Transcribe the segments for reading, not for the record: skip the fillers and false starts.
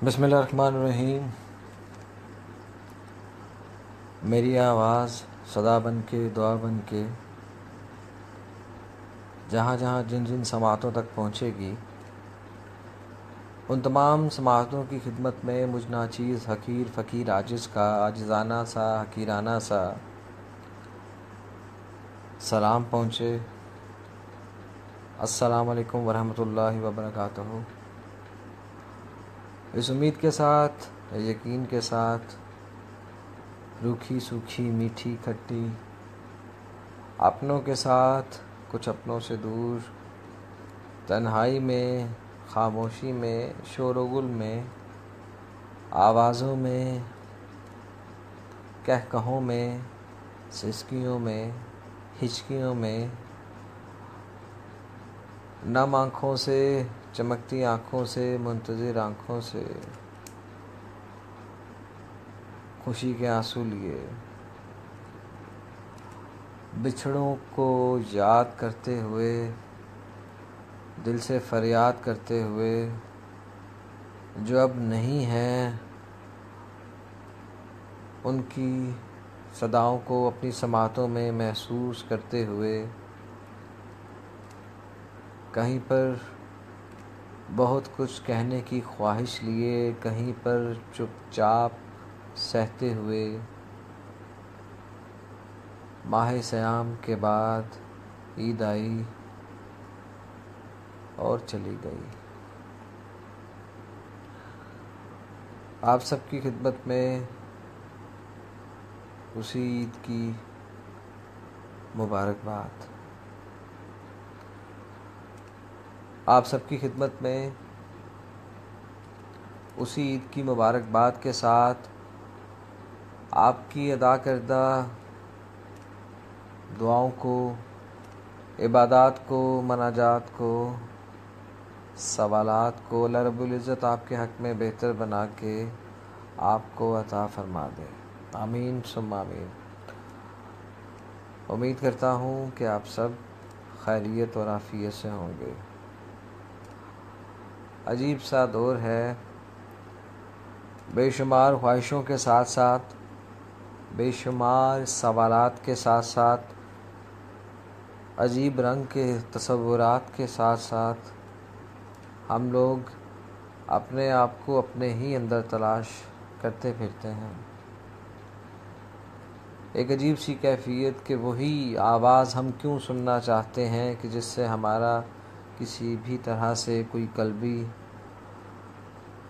بسم اللہ الرحمن الرحیم۔ میری آواز صدا بن کے، دعا بن کے جہاں جہاں جن جن سماعتوں تک پہنچے گی، ان تمام سماعتوں کی خدمت میں مجھ ناچیز حقیر فقیر عاجز کا عاجزانہ سا حقیرانہ سا سلام پہنچے۔ السلام علیکم ورحمۃ اللہ وبرکاتہ۔ اس امید کے ساتھ، یقین کے ساتھ، روکھی سوکھی میٹھی کھٹی، اپنوں کے ساتھ کچھ اپنوں سے دور، تنہائی میں، خاموشی میں، شور و گل میں، آوازوں میں، کہکہوں میں، سسکیوں میں، ہچکیوں میں، نم آنکھوں سے، چمکتی آنکھوں سے، منتظر آنکھوں سے خوشی کے آنسو لیے، بچھڑوں کو یاد کرتے ہوئے، دل سے فریاد کرتے ہوئے، جو اب نہیں ہیں ان کی صداؤں کو اپنی سماعتوں میں محسوس کرتے ہوئے، کہیں پر بہت کچھ کہنے کی خواہش لیے، کہیں پر چپ چاپ سہتے ہوئے، ماہ صیام کے بعد عید آئی اور چلی گئی۔ آپ سب کی خدمت میں اسی عید کی مبارکباد۔ آپ سب کی خدمت میں اسی عید کی مبارکباد کے ساتھ آپ کی ادا کردہ دعاؤں کو، عبادات کو، مناجات کو، سوالات کو اللہ رب العزت آپ کے حق میں بہتر بنا کے آپ کو عطا فرما دے۔ آمین ثم آمین۔ امید کرتا ہوں کہ آپ سب خیریت اور عافیت سے ہوں گے۔ عجیب سا دور ہے، بے شمار خواہشوں کے ساتھ ساتھ، بے شمار سوالات کے ساتھ ساتھ، عجیب رنگ کے تصورات کے ساتھ ساتھ، ہم لوگ اپنے آپ کو اپنے ہی اندر تلاش کرتے پھرتے ہیں۔ ایک عجیب سی کیفیت کہ وہی آواز ہم کیوں سننا چاہتے ہیں کہ جس سے ہمارا کسی بھی طرح سے کوئی قلبی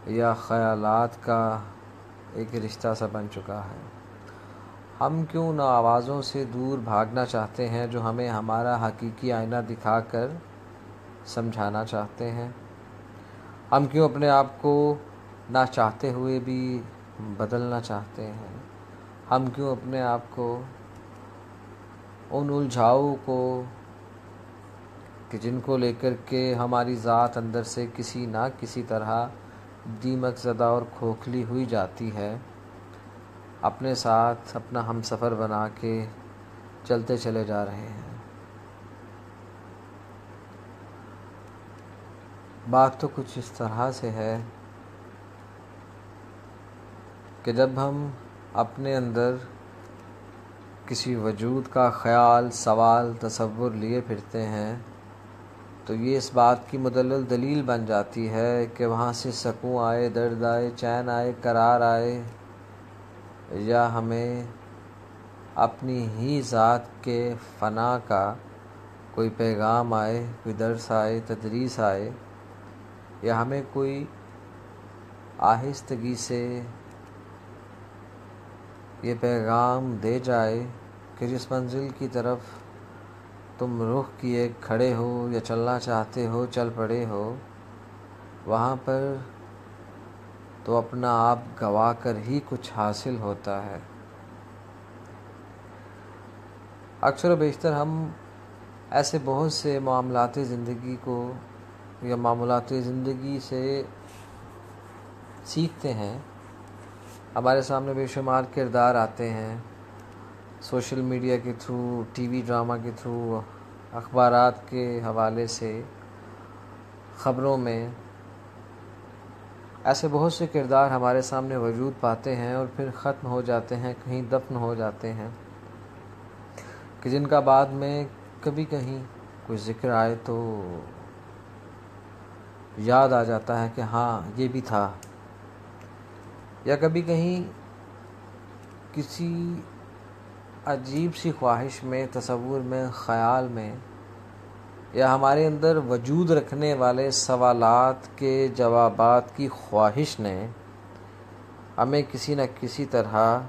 یا خیالات کا ایک رشتہ سا بن چکا ہے۔ ہم کیوں نہ آوازوں سے دور بھاگنا چاہتے ہیں جو ہمیں ہمارا حقیقی آئینہ دکھا کر سمجھانا چاہتے ہیں۔ ہم کیوں اپنے آپ کو نہ چاہتے ہوئے بھی بدلنا چاہتے ہیں۔ ہم کیوں اپنے آپ کو ان الجھاؤ کو کہ جن کو لے کر کے ہماری ذات اندر سے کسی نہ کسی طرح دیمک زدہ اور کھوکھلی ہوئی جاتی ہے، اپنے ساتھ اپنا ہم سفر بنا کے چلتے چلے جا رہے ہیں۔ بات تو کچھ اس طرح سے ہے کہ جب ہم اپنے اندر کسی وجود کا خیال، سوال، تصور لیے پھرتے ہیں تو یہ اس بات کی مدلل دلیل بن جاتی ہے کہ وہاں سے سکون آئے، درد آئے، چین آئے، قرار آئے، یا ہمیں اپنی ہی ذات کے فنا کا کوئی پیغام آئے، کوئی درس آئے، تدریس آئے، یا ہمیں کوئی آہستگی سے یہ پیغام دے جائے کہ جس منزل کی طرف تم رخ کیے کھڑے ہو یا چلنا چاہتے ہو، چل پڑے ہو، وہاں پر تو اپنا آپ گوا کر ہی کچھ حاصل ہوتا ہے۔ اکثر و بیشتر ہم ایسے بہت سے معاملات زندگی کو یا معاملات زندگی سے سیکھتے ہیں۔ ہمارے سامنے بے شمار کردار آتے ہیں، سوشل میڈیا کے تھرو، ٹی وی ڈرامہ کے تھرو، اخبارات کے حوالے سے، خبروں میں ایسے بہت سے کردار ہمارے سامنے وجود پاتے ہیں اور پھر ختم ہو جاتے ہیں، کہیں دفن ہو جاتے ہیں، کہ جن کا بعد میں کبھی کہیں کوئی ذکر آئے تو یاد آ جاتا ہے کہ ہاں یہ بھی تھا، یا کبھی کہیں کسی عجیب سی خواہش میں، تصور میں، خیال میں، یا ہمارے اندر وجود رکھنے والے سوالات کے جوابات کی خواہش نے ہمیں کسی نہ کسی طرح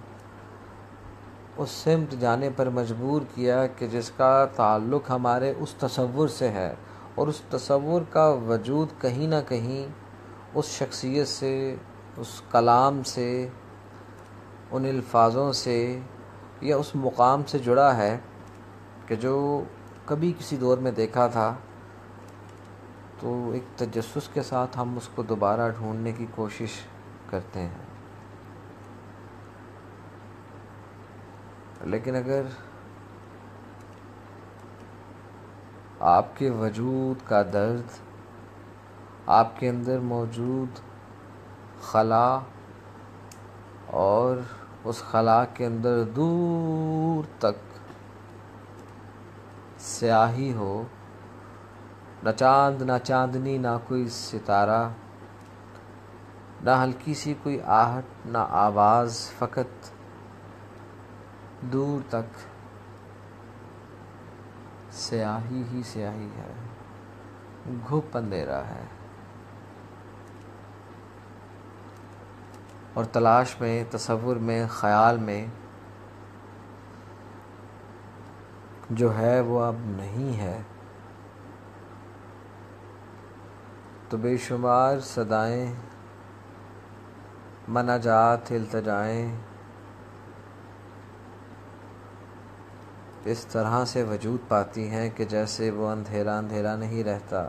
اس سمت جانے پر مجبور کیا کہ جس کا تعلق ہمارے اس تصور سے ہے، اور اس تصور کا وجود کہیں نہ کہیں اس شخصیت سے، اس کلام سے، ان الفاظوں سے یا اس مقام سے جڑا ہے کہ جو کبھی کسی دور میں دیکھا تھا، تو ایک تجسس کے ساتھ ہم اس کو دوبارہ ڈھونڈنے کی کوشش کرتے ہیں۔ لیکن اگر آپ کے وجود کا درد، آپ کے اندر موجود خلا، اور اس خلا کے اندر دور تک سیاہی ہو، نہ چاند نہ چاندنی نہ کوئی ستارہ، نہ ہلکی سی کوئی آہٹ نہ آواز، فقط دور تک سیاہی ہی سیاہی ہے، گھپ اندھیرا ہے، اور تلاش میں، تصور میں، خیال میں جو ہے وہ اب نہیں ہے، تو بے شمار صدائیں، مناجات، التجائیں اس طرح سے وجود پاتی ہیں کہ جیسے وہ اندھیرا اندھیرا نہیں رہتا،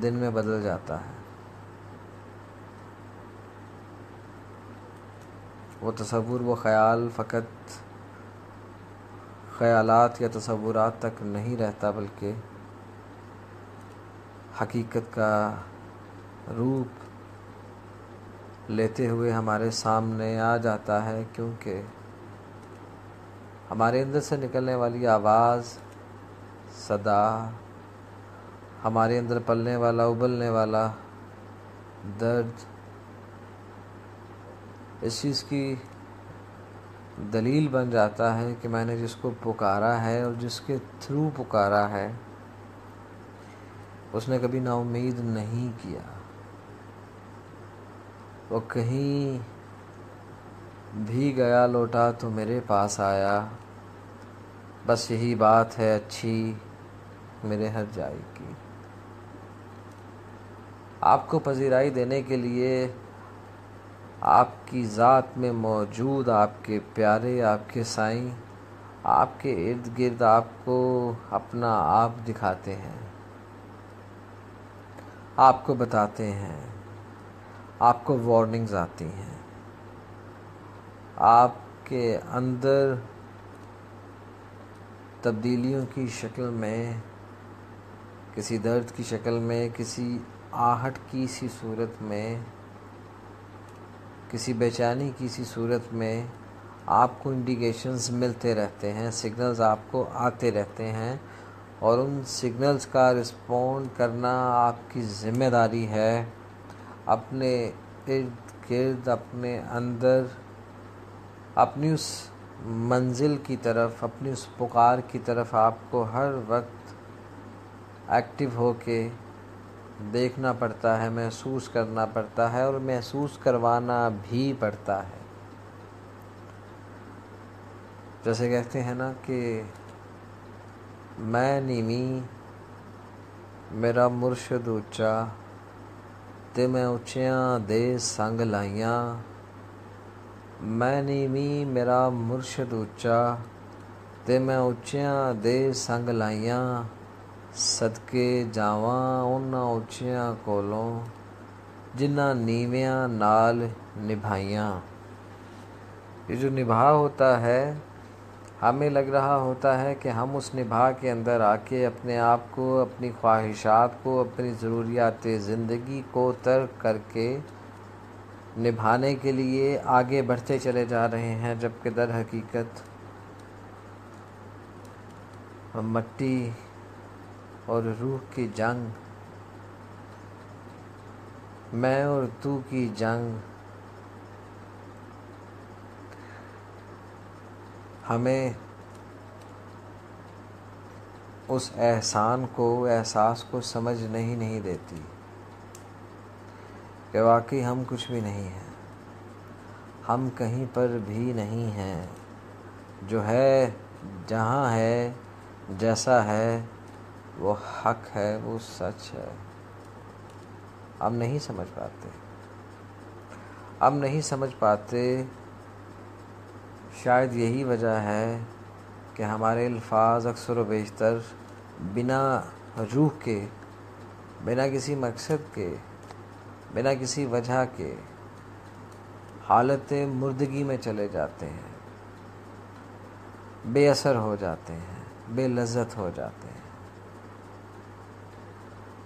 دن میں بدل جاتا ہے۔ وہ تصور، وہ خیال فقط خیالات یا تصورات تک نہیں رہتا، بلکہ حقیقت کا روپ لیتے ہوئے ہمارے سامنے آ جاتا ہے، کیونکہ ہمارے اندر سے نکلنے والی آواز، صدا، ہمارے اندر پلنے والا، ابلنے والا درد، اس چیز کی دلیل بن جاتا ہے کہ میں نے جس کو پکارا ہے اور جس کے تھرو پکارا ہے، اس نے کبھی نا امید نہیں کیا، وہ کہیں بھی گیا لوٹا تو میرے پاس آیا، بس یہی بات ہے اچھی میرے ہر جائے کی۔ آپ کو پذیرائی دینے کے لیے آپ کی ذات میں موجود آپ کے پیارے، آپ کے سائیں، آپ کے ارد گرد آپ کو اپنا آپ دکھاتے ہیں، آپ کو بتاتے ہیں، آپ کو وارننگز آتی ہیں، آپ کے اندر تبدیلیوں کی شکل میں، کسی درد کی شکل میں، کسی آہٹ کی سی صورت میں، کسی بے چینی کی سی صورت میں آپ کو انڈیکیشنز ملتے رہتے ہیں، سگنلز آپ کو آتے رہتے ہیں، اور ان سگنلز کا رسپونڈ کرنا آپ کی ذمہ داری ہے۔ اپنے ارد گرد، اپنے اندر، اپنی اس منزل کی طرف، اپنی اس پکار کی طرف آپ کو ہر وقت ایکٹیو ہو کے دیکھنا پڑتا ہے، محسوس کرنا پڑتا ہے، اور محسوس کروانا بھی پڑتا ہے۔ جیسے کہتے ہیں نا کہ میں نیمی میرا مرشد اونچا، تے میں اونچیاں دے سنگ لائیاں، میں نیمی میرا مرشد اونچا، تے میں اونچیاں دے سنگ لائیاں، صدقے جاواں انہاں اونچیاں کولوں، جنہاں نیویاں نال نبھائیاں۔ یہ جو نبھا ہوتا ہے، ہمیں لگ رہا ہوتا ہے کہ ہم اس نبھا کے اندر آ کے اپنے آپ کو، اپنی خواہشات کو، اپنی ضروریات زندگی کو ترک کر کے نبھانے کے لیے آگے بڑھتے چلے جا رہے ہیں، جبکہ در حقیقت مٹی اور روح کی جنگ، میں اور تو کی جنگ ہمیں اس احساس کو سمجھ نہیں دیتی کہ واقعی ہم کچھ بھی نہیں ہیں، ہم کہیں پر بھی نہیں ہیں، جو ہے، جہاں ہے، جیسا ہے، وہ حق ہے، وہ سچ ہے۔ ہم نہیں سمجھ پاتے، شاید یہی وجہ ہے کہ ہمارے الفاظ اکثر و بیشتر بنا روح کے، بنا کسی مقصد کے، بنا کسی وجہ کے حالت مردگی میں چلے جاتے ہیں، بے اثر ہو جاتے ہیں، بے لذت ہو جاتے ہیں،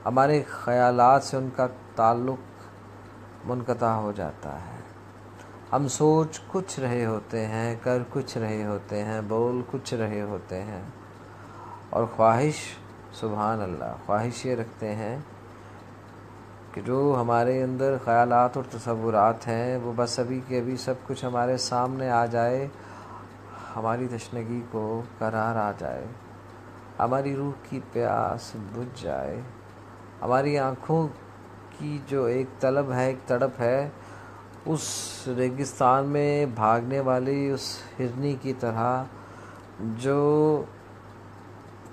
ہمارے خیالات سے ان کا تعلق منقطع ہو جاتا ہے۔ ہم سوچ کچھ رہے ہوتے ہیں، کر کچھ رہے ہوتے ہیں، بول کچھ رہے ہوتے ہیں، اور خواہش، سبحان اللہ، خواہش یہ رکھتے ہیں کہ جو ہمارے اندر خیالات اور تصورات ہیں وہ بس ابھی کے ابھی سب کچھ ہمارے سامنے آ جائے، ہماری تشنگی کو قرار آ جائے، ہماری روح کی پیاس بجھ جائے، ہماری آنکھوں کی جو ایک طلب ہے، ایک تڑپ ہے، اس ریگستان میں بھاگنے والی اس ہرنی کی طرح جو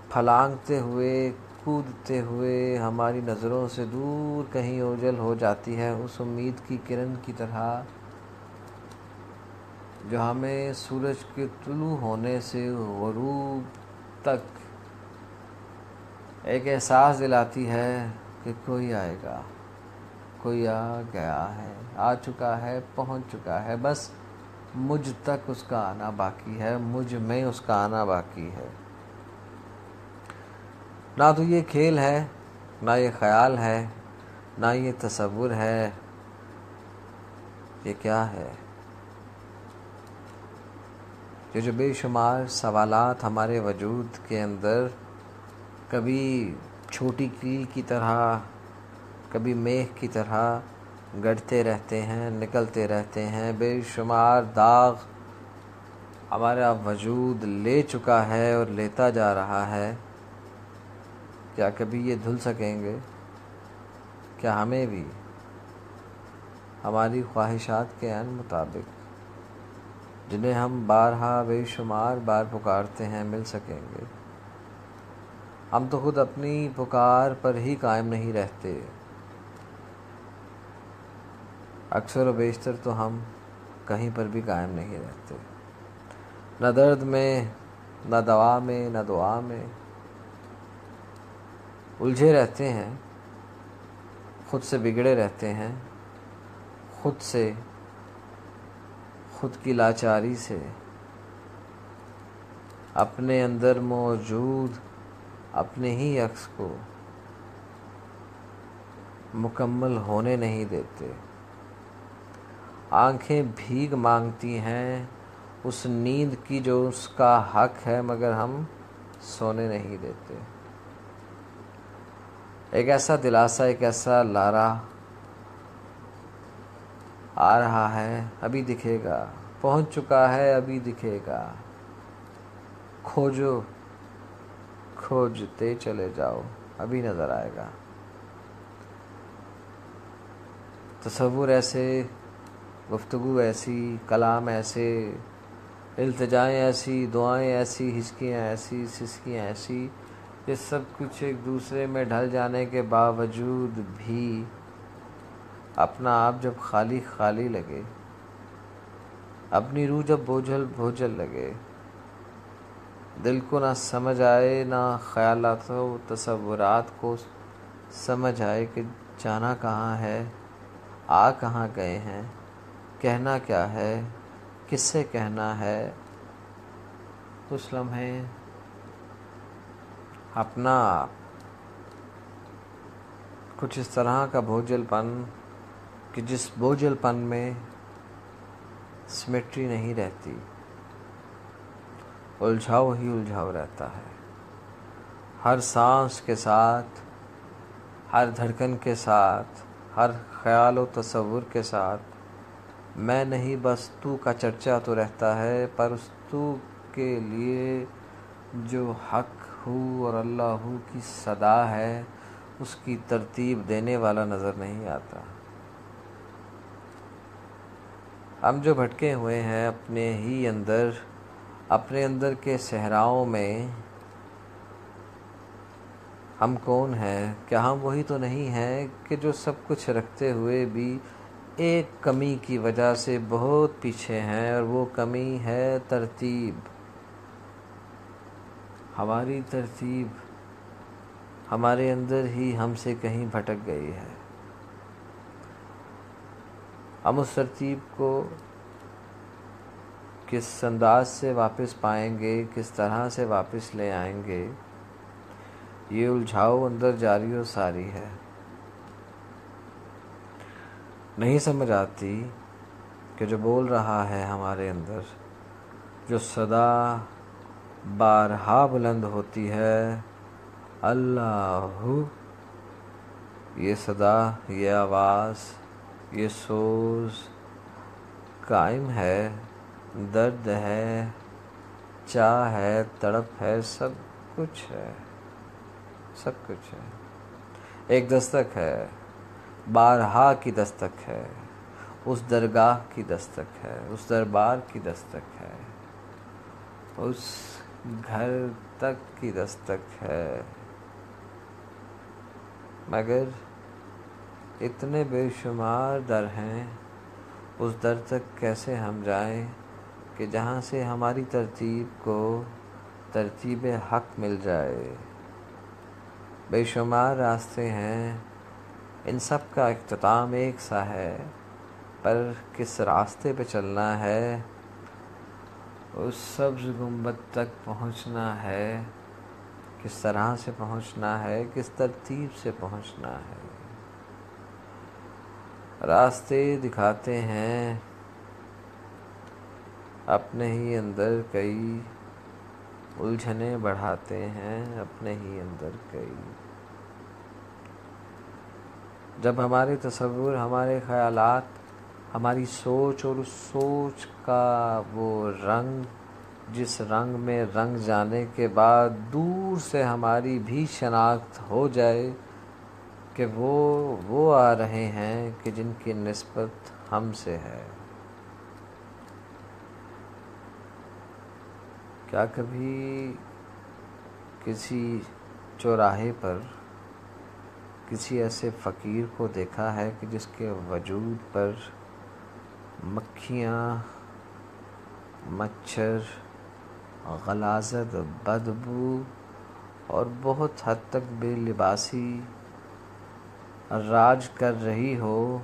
پھلانگتے ہوئے، کودتے ہوئے ہماری نظروں سے دور کہیں اوجھل ہو جاتی ہے، اس امید کی کرن کی طرح جو ہمیں سورج کے طلوع ہونے سے غروب تک ایک احساس دلاتی ہے کہ کوئی آئے گا، کوئی آ گیا ہے، آ چکا ہے، پہنچ چکا ہے، بس مجھ تک اس کا آنا باقی ہے، مجھ میں اس کا آنا باقی ہے۔ نہ تو یہ کھیل ہے، نہ یہ خیال ہے، نہ یہ تصور ہے، یہ کیا ہے؟ یہ جو بے شمار سوالات ہمارے وجود کے اندر کبھی چھوٹی کیل کی طرح، کبھی میخ کی طرح گڑتے رہتے ہیں، نکلتے رہتے ہیں، بے شمار داغ ہمارا وجود لے چکا ہے اور لیتا جا رہا ہے، کیا کبھی یہ دھل سکیں گے؟ کیا ہمیں بھی ہماری خواہشات کے عین مطابق، جنہیں ہم بارہا بے شمار بار پکارتے ہیں، مل سکیں گے؟ ہم تو خود اپنی پکار پر ہی قائم نہیں رہتے، اکثر و بیشتر تو ہم کہیں پر بھی قائم نہیں رہتے، نہ درد میں، نہ دوا میں، نہ دعا میں، الجھے رہتے ہیں، خود سے بگڑے رہتے ہیں، خود سے، خود کی لاچاری سے، اپنے اندر موجود اپنے ہی عکس کو مکمل ہونے نہیں دیتے۔ آنکھیں بھیک مانگتی ہیں اس نیند کی جو اس کا حق ہے، مگر ہم سونے نہیں دیتے۔ ایک ایسا دلاسا، ایک ایسا لارا آ رہا ہے، ابھی دکھے گا، پہنچ چکا ہے، ابھی دکھے گا، کھوجو، کھوجتے چلے جاؤ، ابھی نظر آئے گا۔ تصور ایسے، گفتگو ایسی، کلام ایسے، التجائیں ایسی، دعائیں ایسی، ہچکیاں ایسی، سسکیاں ایسی، یہ سب کچھ ایک دوسرے میں ڈھل جانے کے باوجود بھی اپنا آپ جب خالی خالی لگے، اپنی روح جب بوجھل بوجھل لگے، دل کو نہ سمجھ آئے، نہ خیالات و تصورات کو سمجھ آئے کہ جانا کہاں ہے، آ کہاں گئے ہیں، کہنا کیا ہے، کس سے کہنا ہے، کچھ لمحے اپنا کچھ اس طرح کا بوجھل پن کہ جس بوجھل پن میں سمیٹری نہیں رہتی، الجھاؤ ہی الجھاؤ رہتا ہے، ہر سانس کے ساتھ، ہر دھڑکن کے ساتھ، ہر خیال و تصور کے ساتھ میں نہیں بس تو کا چرچا تو رہتا ہے، پر اس تو کے لیے جو حق ہو اور اللہ ہو کی صدا ہے اس کی ترتیب دینے والا نظر نہیں آتا۔ ہم جو بھٹکے ہوئے ہیں اپنے ہی اندر، اپنے اندر کے صحراؤں میں، ہم کون ہیں؟ کیا ہم وہی تو نہیں ہیں کہ جو سب کچھ رکھتے ہوئے بھی ایک کمی کی وجہ سے بہت پیچھے ہیں، اور وہ کمی ہے ترتیب۔ ہماری ترتیب ہمارے اندر ہی ہم سے کہیں بھٹک گئی ہے۔ ہم اس ترتیب کو کس انداز سے واپس پائیں گے، کس طرح سے واپس لے آئیں گے، یہ الجھاؤ اندر جاری و ساری ہے۔ نہیں سمجھ آتی کہ جو بول رہا ہے ہمارے اندر، جو صدا بارہا بلند ہوتی ہے، اللہ، یہ صدا، یہ آواز، یہ سوز قائم ہے، درد ہے، چاہ ہے، تڑپ ہے، سب کچھ ہے، سب کچھ ہے۔ ایک دستک ہے، بارہا کی دستک ہے، اس درگاہ کی دستک ہے، اس دربار کی دستک ہے، اس گھر تک کی دستک ہے، مگر اتنے بے شمار در ہیں، اس در تک کیسے ہم جائیں کہ جہاں سے ہماری ترتیب کو ترتیب حق مل جائے۔ بے شمار راستے ہیں، ان سب کا اختتام ایک سا ہے، پر کس راستے پہ چلنا ہے، اس سبز گنبد تک پہنچنا ہے، کس طرح سے پہنچنا ہے، کس ترتیب سے پہنچنا ہے۔ راستے دکھاتے ہیں اپنے ہی اندر کئی، الجھنیں بڑھاتے ہیں اپنے ہی اندر کئی۔ جب ہمارے تصور، ہمارے خیالات، ہماری سوچ اور اس سوچ کا وہ رنگ، جس رنگ میں رنگ جانے کے بعد دور سے ہماری بھی شناخت ہو جائے کہ وہ آ رہے ہیں کہ جن کی نسبت ہم سے ہے۔ کیا کبھی کسی چوراہے پر کسی ایسے فقیر کو دیکھا ہے کہ جس کے وجود پر مکھیاں، مچھر، غلاظت، بدبو اور بہت حد تک بے لباسی راج کر رہی ہو،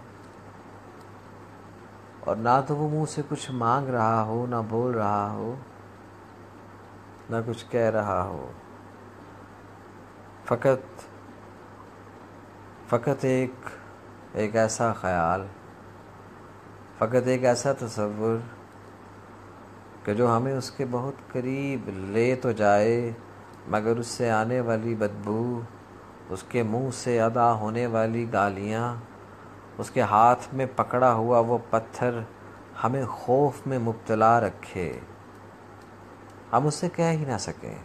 اور نہ تو وہ منہ سے کچھ مانگ رہا ہو، نہ بول رہا ہو، نہ کچھ کہہ رہا ہو، فقط ایک ایسا خیال، فقط ایک ایسا تصور کہ جو ہمیں اس کے بہت قریب لے تو جائے، مگر اس سے آنے والی بدبو، اس کے منہ سے ادا ہونے والی گالیاں، اس کے ہاتھ میں پکڑا ہوا وہ پتھر ہمیں خوف میں مبتلا رکھے۔ ہم اس سے کہہ ہی نہ سکیں،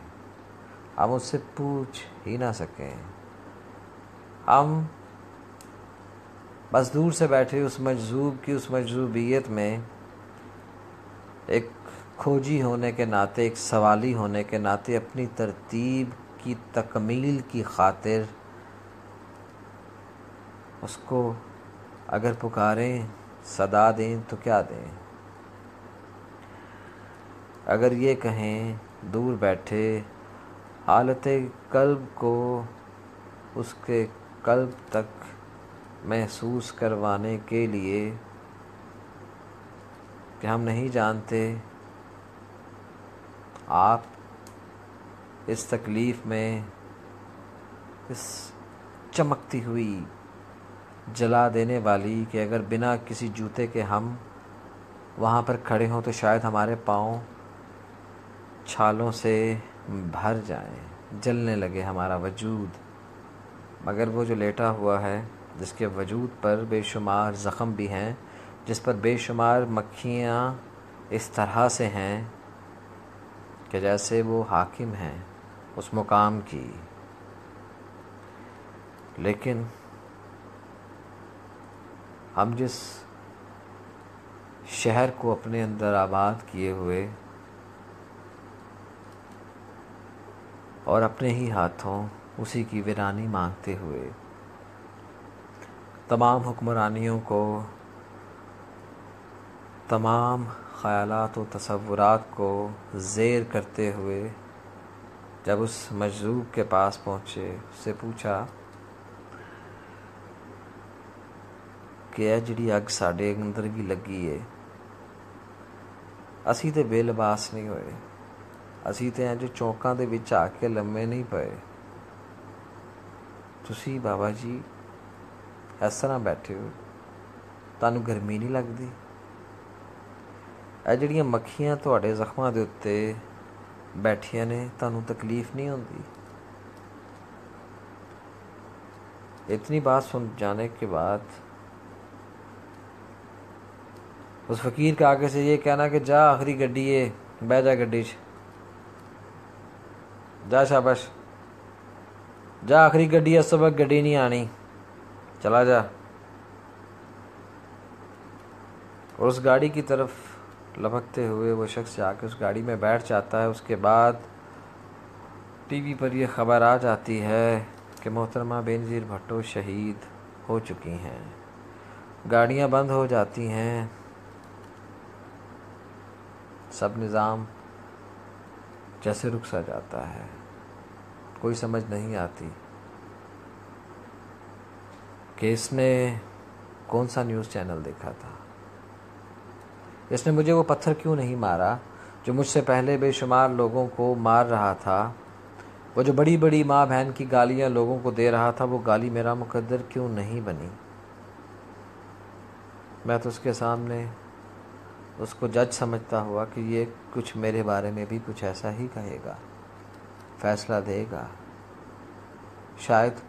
ہم اس سے پوچھ ہی نہ سکیں، ہم بس دور سے بیٹھے اس مجذوب کی اس مجذوبیت میں ایک کھوجی ہونے کے ناطے، ایک سوالی ہونے کے ناطے اپنی ترتیب کی تکمیل کی خاطر اس کو اگر پکاریں، صدا دیں تو کیا دیں؟ اگر یہ کہیں دور بیٹھے حالت قلب کو اس کے قلب تک محسوس کروانے کے لیے کہ ہم نہیں جانتے آپ اس تکلیف میں، اس چمکتی ہوئی جلا دینے والی کہ اگر بنا کسی جوتے کے ہم وہاں پر کھڑے ہوں تو شاید ہمارے پاؤں چھالوں سے بھر جائیں، جلنے لگے ہمارا وجود، مگر وہ جو لیٹا ہوا ہے، جس کے وجود پر بے شمار زخم بھی ہیں، جس پر بے شمار مکھیاں اس طرح سے ہیں کہ جیسے وہ حاکم ہیں اس مقام کی، لیکن ہم جس شہر کو اپنے اندر آباد کیے ہوئے اور اپنے ہی ہاتھوں اسی کی ویرانی مانگتے ہوئے، تمام حکمرانیوں کو، تمام خیالات و تصورات کو زیر کرتے ہوئے جب اس مجذوب کے پاس پہنچے، اس سے پوچھا کہ اے جڑی اگ ساڈے اندر بھی لگی ہے، اسی تے بے لباس نہیں ہوئے، اسی تے جو چوکاں دے وچ آ کے لمے نہیں پئے، تسی بابا جی اس طرح بیٹھے ہو، تانوں گرمی نہیں لگدی؟ اے جڑیاں مکھیاں تواڈے زخماں دے اُتے بیٹھیاں نے، تانوں تکلیف نہیں ہوندی؟ اتنی بات سن جانے کے بعد اس فقیر کے آگے سے یہ کہنا کہ جا آخری گڈی ہے، بہ جا گڈی چ، جا شاباش، جا آخری گڈی، اس وقت گڈی نہیں آنی، چلا جا۔ اور اس گاڑی کی طرف لپکتے ہوئے وہ شخص جا کے اس گاڑی میں بیٹھ جاتا ہے۔ اس کے بعد ٹی وی پر یہ خبر آ جاتی ہے کہ محترمہ بینظیر بھٹو شہید ہو چکی ہیں، گاڑیاں بند ہو جاتی ہیں، سب نظام جیسے رک سا جاتا ہے، کوئی سمجھ نہیں آتی کہ اس نے کون سا نیوز چینل دیکھا تھا، اس نے مجھے وہ پتھر کیوں نہیں مارا جو مجھ سے پہلے بے شمار لوگوں کو مار رہا تھا، وہ جو بڑی بڑی ماں بہن کی گالیاں لوگوں کو دے رہا تھا، وہ گالی میرا مقدر کیوں نہیں بنی؟ میں تو اس کے سامنے اس کو جج سمجھتا ہوا کہ یہ کچھ میرے بارے میں بھی کچھ ایسا ہی کہے گا، فیصلہ دے گا، شاید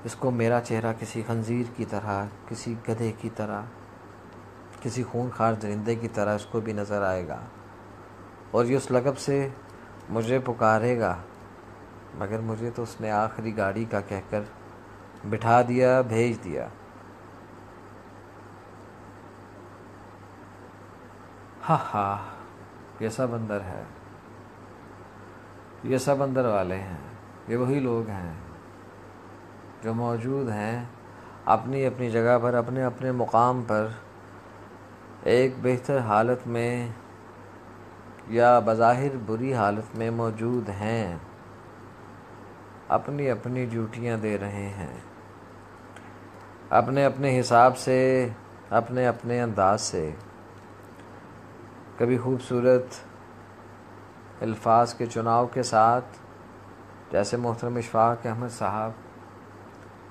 اس کو میرا چہرہ کسی خنزیر کی طرح، کسی گدھے کی طرح، کسی خونخوار درندے کی طرح اس کو بھی نظر آئے گا اور یہ اس لقب سے مجھے پکارے گا، مگر مجھے تو اس نے آخری گاڑی کا کہہ کر بٹھا دیا، بھیج دیا۔ ہاں ہاں، یہ سب اندر ہے، یہ سب اندر والے ہیں، یہ وہی لوگ ہیں جو موجود ہیں اپنی اپنی جگہ پر، اپنے اپنے مقام پر، ایک بہتر حالت میں یا بظاہر بری حالت میں موجود ہیں، اپنی اپنی ڈیوٹیاں دے رہے ہیں، اپنے اپنے حساب سے، اپنے اپنے انداز سے، کبھی خوبصورت الفاظ کے چناؤ کے ساتھ، جیسے محترم اشفاق احمد صاحب،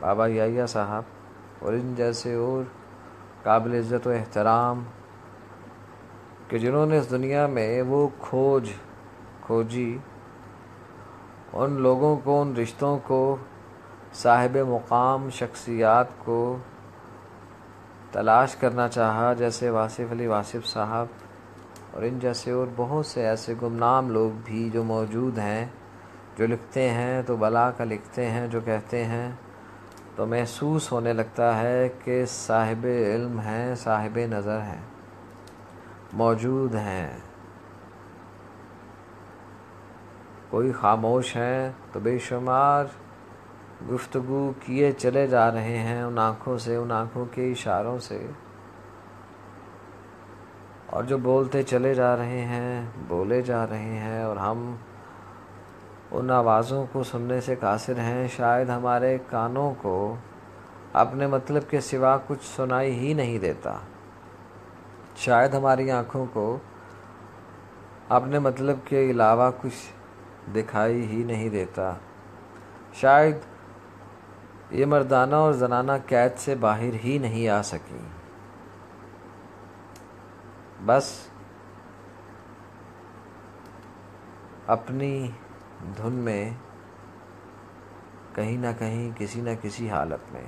بابا یحییٰ صاحب اور ان جیسے اور قابل عزت و احترام کہ جنہوں نے اس دنیا میں وہ کھوجی، ان لوگوں کو، ان رشتوں کو، صاحب مقام شخصیات کو تلاش کرنا چاہا، جیسے واصف علی واصف صاحب اور ان جیسے اور بہت سے ایسے گمنام لوگ بھی جو موجود ہیں، جو لکھتے ہیں تو بلا کا لکھتے ہیں، جو کہتے ہیں تو محسوس ہونے لگتا ہے کہ صاحب علم ہیں، صاحب نظر ہیں، موجود ہیں، کوئی خاموش ہیں تو بے شمار گفتگو کیے چلے جا رہے ہیں ان آنکھوں سے، ان آنکھوں کے اشاروں سے، اور جو بولتے چلے جا رہے ہیں، بولے جا رہے ہیں، اور ہم ان آوازوں کو سننے سے قاصر ہیں، شاید ہمارے کانوں کو اپنے مطلب کے سوا کچھ سنائی ہی نہیں دیتا، شاید ہماری آنکھوں کو اپنے مطلب کے علاوہ کچھ دکھائی ہی نہیں دیتا. شاید یہ مردانہ اور زنانہ قید سے باہر ہی نہیں آ سکیں. بس اپنی دھن میں کہیں نہ کہیں کسی نہ کسی حالت میں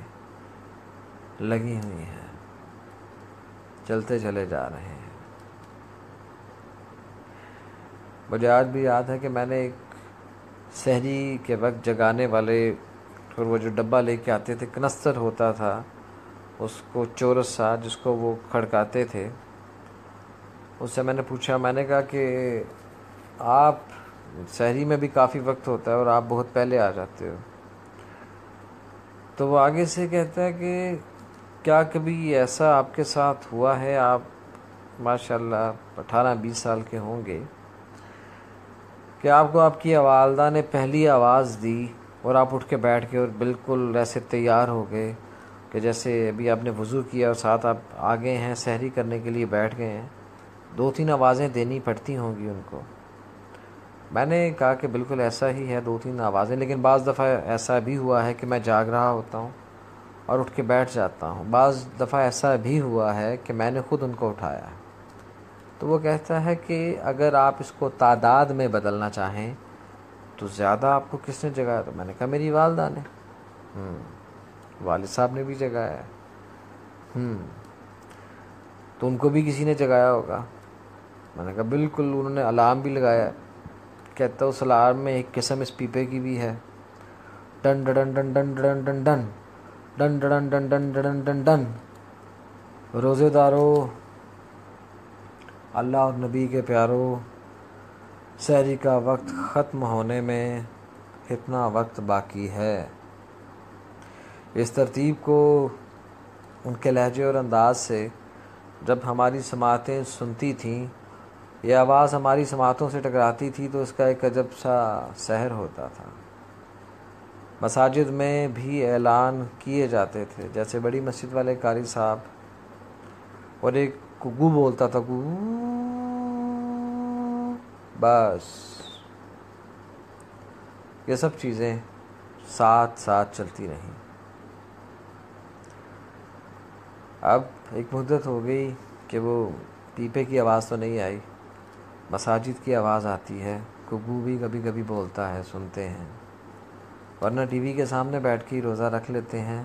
لگی ہوئی ہیں، چلتے چلے جا رہے ہیں. مجھے آج بھی یاد ہے کہ میں نے ایک سحری کے وقت جگانے والے اور وہ جو ڈبہ لے کے آتے تھے، کنستر ہوتا تھا اس کو، چورس سا جس کو وہ کھڑکاتے تھے، اس سے میں نے پوچھا، میں نے کہا کہ آپ سحری میں بھی کافی وقت ہوتا ہے اور آپ بہت پہلے آ جاتے ہو. تو وہ آگے سے کہتا ہے کہ کیا کبھی ایسا آپ کے ساتھ ہوا ہے، آپ ماشاءاللہ 18-20 سال کے ہوں گے، کہ آپ کو آپ کی والدہ نے پہلی آواز دی اور آپ اٹھ کے بیٹھ گئے اور بالکل ایسے تیار ہو گئے کہ جیسے ابھی آپ نے وضو کیا اور ساتھ آپ آگے ہیں، سحری کرنے کے لیے بیٹھ گئے ہیں. 2-3 آوازیں دینی پڑتی ہوں گی ان کو. میں نے کہا کہ بالکل ایسا ہی ہے، 2-3 آوازیں، لیکن بعض دفعہ ایسا بھی ہوا ہے کہ میں جاگ رہا ہوتا ہوں اور اٹھ کے بیٹھ جاتا ہوں. بعض دفعہ ایسا بھی ہوا ہے کہ میں نے خود ان کو اٹھایا ہے. تو وہ کہتا ہے کہ اگر آپ اس کو تعداد میں بدلنا چاہیں تو زیادہ آپ کو کس نے جگایا؟ تو میں نے کہا میری والدہ نے. والد صاحب نے بھی جگایا ہے. تو ان کو بھی کسی نے جگایا ہوگا؟ میں نے کہا بالکل، انہوں نے الارم بھی لگایا. کہتا ہے اس الارم میں ایک قسم اس پیپے کی بھی ہے، done done done done done done done done done done done done done done. روزے دارو، اللہ اور نبی کے پیارو، سحری کا وقت ختم ہونے میں کتنا وقت باقی ہے. اس ترتیب کو ان کے لہجے اور انداز سے جب ہماری سماعتیں سنتی تھیں، یہ آواز ہماری سماعتوں سے ٹکراتی تھی تو اس کا ایک عجب سا سحر ہوتا تھا. مساجد میں بھی اعلان کیے جاتے تھے، جیسے بڑی مسجد والے قاری صاحب، اور ایک گو بولتا تھا، گو. بس یہ سب چیزیں ساتھ ساتھ چلتی رہیں. اب ایک مدت ہو گئی کہ وہ پیپے کی آواز تو نہیں آئی، مساجد کی آواز آتی ہے. گگو بھی کبھی کبھی بولتا ہے، سنتے ہیں، ورنہ ٹی وی کے سامنے بیٹھ کے ہی روزہ رکھ لیتے ہیں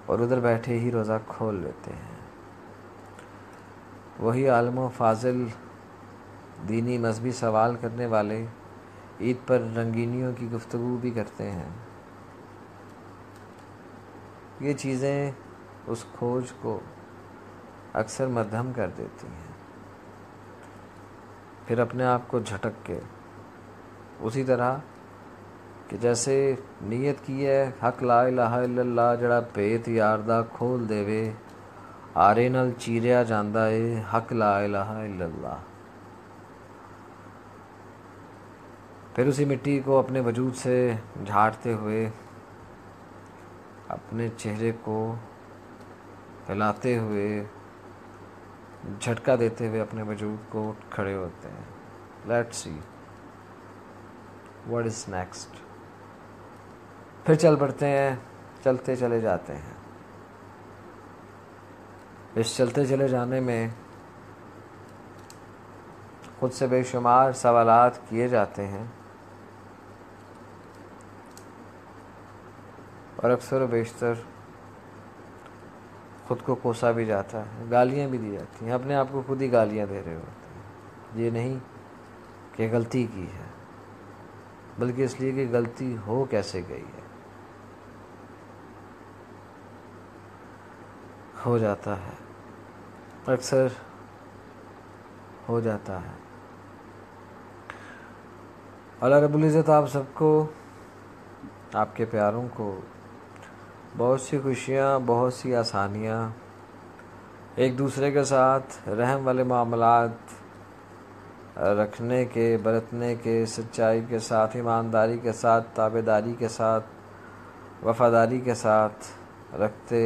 اور ادھر بیٹھے ہی روزہ کھول لیتے ہیں. وہی عالم و فاضل دینی مذہبی سوال کرنے والے عید پر رنگینیوں کی گفتگو بھی کرتے ہیں. یہ چیزیں اس کھوج کو اکثر مدھم کر دیتی ہیں. پھر اپنے آپ کو جھٹک کے اسی طرح کہ جیسے نیت کی ہے، حق لا الہ الا اللہ جڑا پیت یاردہ کھول دے وے، آرے نل چیریا جاندہ اے حق لا الہ الا اللہ. پھر اسی مٹی کو اپنے وجود سے جھاڑتے ہوئے، اپنے چہرے کو ہلاتے ہوئے، جھٹکا دیتے ہوئے اپنے وجود کو اٹھ کھڑے ہوتے ہیں. Let's see what is next. پھر چل پڑتے ہیں، چلتے چلے جاتے ہیں. اس چلتے چلے جانے میں خود سے بے شمار سوالات کیے جاتے ہیں اور اکثر و بیشتر خود کو کوسا بھی جاتا ہے، گالیاں بھی دی جاتی ہیں. اپنے آپ کو خود ہی گالیاں دے رہے ہوتے ہیں. یہ نہیں کہ غلطی کی ہے، بلکہ اس لیے کہ غلطی ہو کیسے گئی ہے. ہو جاتا ہے، اکثر ہو جاتا ہے. اللہ رب العزت آپ سب کو، آپ کے پیاروں کو بہت سی خوشیاں، بہت سی آسانیاں، ایک دوسرے کے ساتھ رحم والے معاملات رکھنے کے، برتنے کے، سچائی کے ساتھ، ایمانداری کے ساتھ، تابعداری کے ساتھ، وفاداری کے ساتھ رکھتے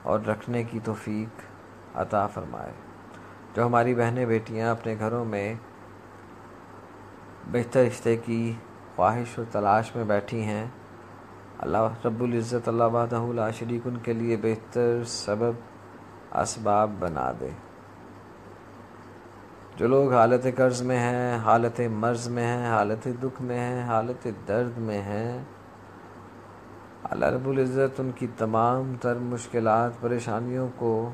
اور رکھنے کی توفیق عطا فرمائے. جو ہماری بہنیں بیٹیاں اپنے گھروں میں بہتر رشتے کی خواہش و تلاش میں بیٹھی ہیں، اللہ رب العزت اللہ وحدہ لا شریک ان کے لیے بہتر سبب اسباب بنا دے۔ جو لوگ حالت قرض میں ہیں، حالت مرض میں ہیں، حالت دکھ میں ہیں، حالت درد میں ہیں، اللہ رب العزت ان کی تمام تر مشکلات پریشانیوں کو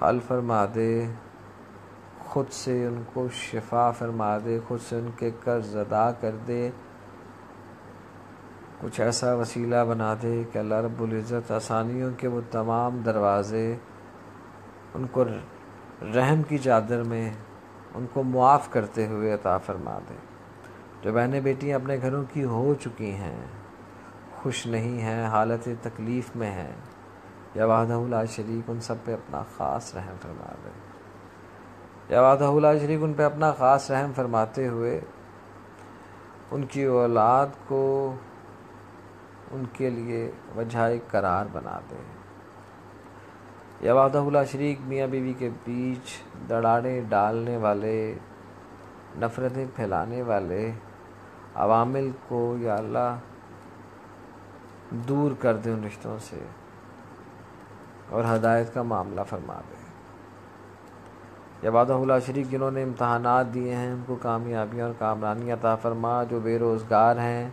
حل فرما دے، خود سے ان کو شفا فرما دے، خود سے ان کے قرض ادا کر دے، کچھ ایسا وسیلہ بنا دے کہ اللہ رب العزت آسانیوں کے وہ تمام دروازے ان کو رحم کی چادر میں ان کو معاف کرتے ہوئے عطا فرما دے۔ جو بہنیں بیٹیاں اپنے گھروں کی ہو چکی ہیں، خوش نہیں ہیں، حالت تکلیف میں ہیں، یا وحدہ لا شریک ان سب پہ اپنا خاص رحم فرما دے۔ یا وحدہ لا شریک ان پہ اپنا خاص رحم فرماتے ہوئے ان کی اولاد کو ان کے لیے وجہ قرار بنا دے۔ یا وحدہ لا شریک میاں بیوی کے بیچ دراڑیں ڈالنے والے، نفرتیں پھیلانے والے عوامل کو یا اللہ دور کر دے ان رشتوں سے، اور ہدایت کا معاملہ فرما دے۔ یا وحدہ لا شریک جنہوں نے امتحانات دیے ہیں ان کو کامیابیاں اور کامرانیاں عطا فرما۔ جو بے روزگار ہیں،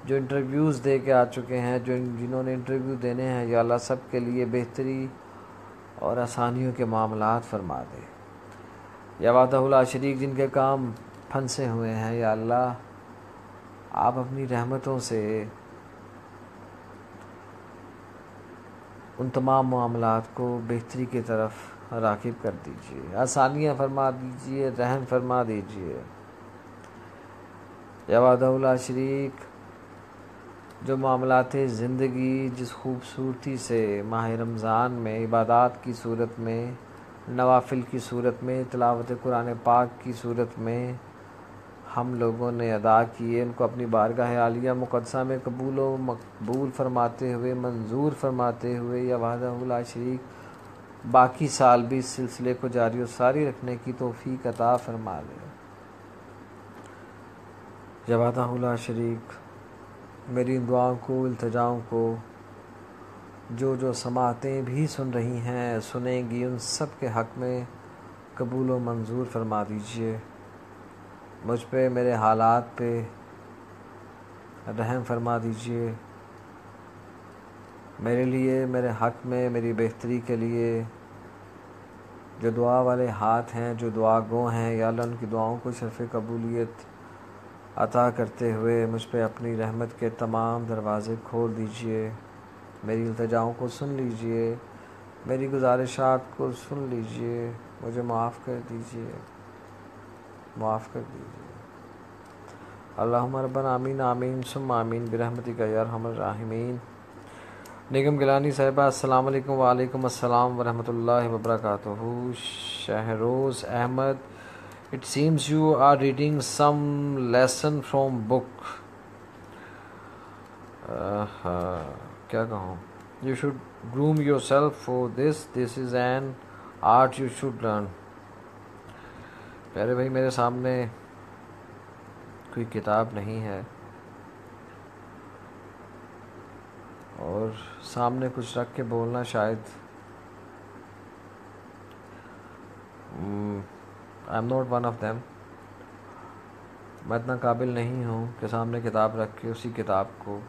جو انٹرویوز دے کے آ چکے ہیں، جنہوں نے انٹرویو دینے ہیں، یا اللہ سب کے لیے بہتری اور آسانیوں کے معاملات فرما دے۔ یا وحدہ لا شریک جن کے کام پھنسے ہوئے ہیں، یا اللہ آپ اپنی رحمتوں سے ان تمام معاملات کو بہتری کی طرف راغب کر دیجیے، آسانیاں فرما دیجیے، رحم فرما دیجیے۔ یا وحدہ لا شریک جو معاملات زندگی جس خوبصورتی سے ماہ رمضان میں عبادات کی صورت میں، نوافل کی صورت میں، تلاوت قرآن پاک کی صورت میں ہم لوگوں نے ادا کیے، ان کو اپنی بارگاہ عالیہ مقدسہ میں قبول و مقبول فرماتے ہوئے، منظور فرماتے ہوئے، یا وحدہ لا شریک باقی سال بھی اس سلسلے کو جاری و ساری رکھنے کی توفیق عطا فرما دے۔ یا وحدہ لا شریک میری ان دعاؤں کو، التجاؤں کو جو سماعتیں بھی سن رہی ہیں، سنیں گی، ان سب کے حق میں قبول و منظور فرما دیجیے۔ مجھ پہ، میرے حالات پہ رحم فرما دیجیے۔ میرے لیے، میرے حق میں، میری بہتری کے لیے جو دعا والے ہاتھ ہیں، جو دعا گو ہیں، یا اللہ ان کی دعاؤں کو شرف قبولیت عطا کرتے ہوئے مجھ پہ اپنی رحمت کے تمام دروازے کھول دیجیے۔ میری التجاؤں کو سن لیجیے، میری گزارشات کو سن لیجیے، مجھے معاف کر دیجیے، معاف کر دیجیے۔ اللہم ربنا آمین آمین ثم آمین برحمتک یا ارحم الراحمین۔ نیگم گیلانی صاحبہ السلام علیکم۔ وعلیکم السلام ورحمۃ اللہ وبرکاتہ۔ Shahroz Ahmad It seems you are reading some lesson from book. کیا کہوں؟ You should groom yourself for this. This is an art you should learn. پیارے بھائی، میرے سامنے کوئی کتاب نہیں ہے اور سامنے کچھ رکھ کے بولنا شاید I'm not one of them. میں اتنا قابل نہیں ہوں کہ سامنے کتاب رکھ کے اسی کتاب کو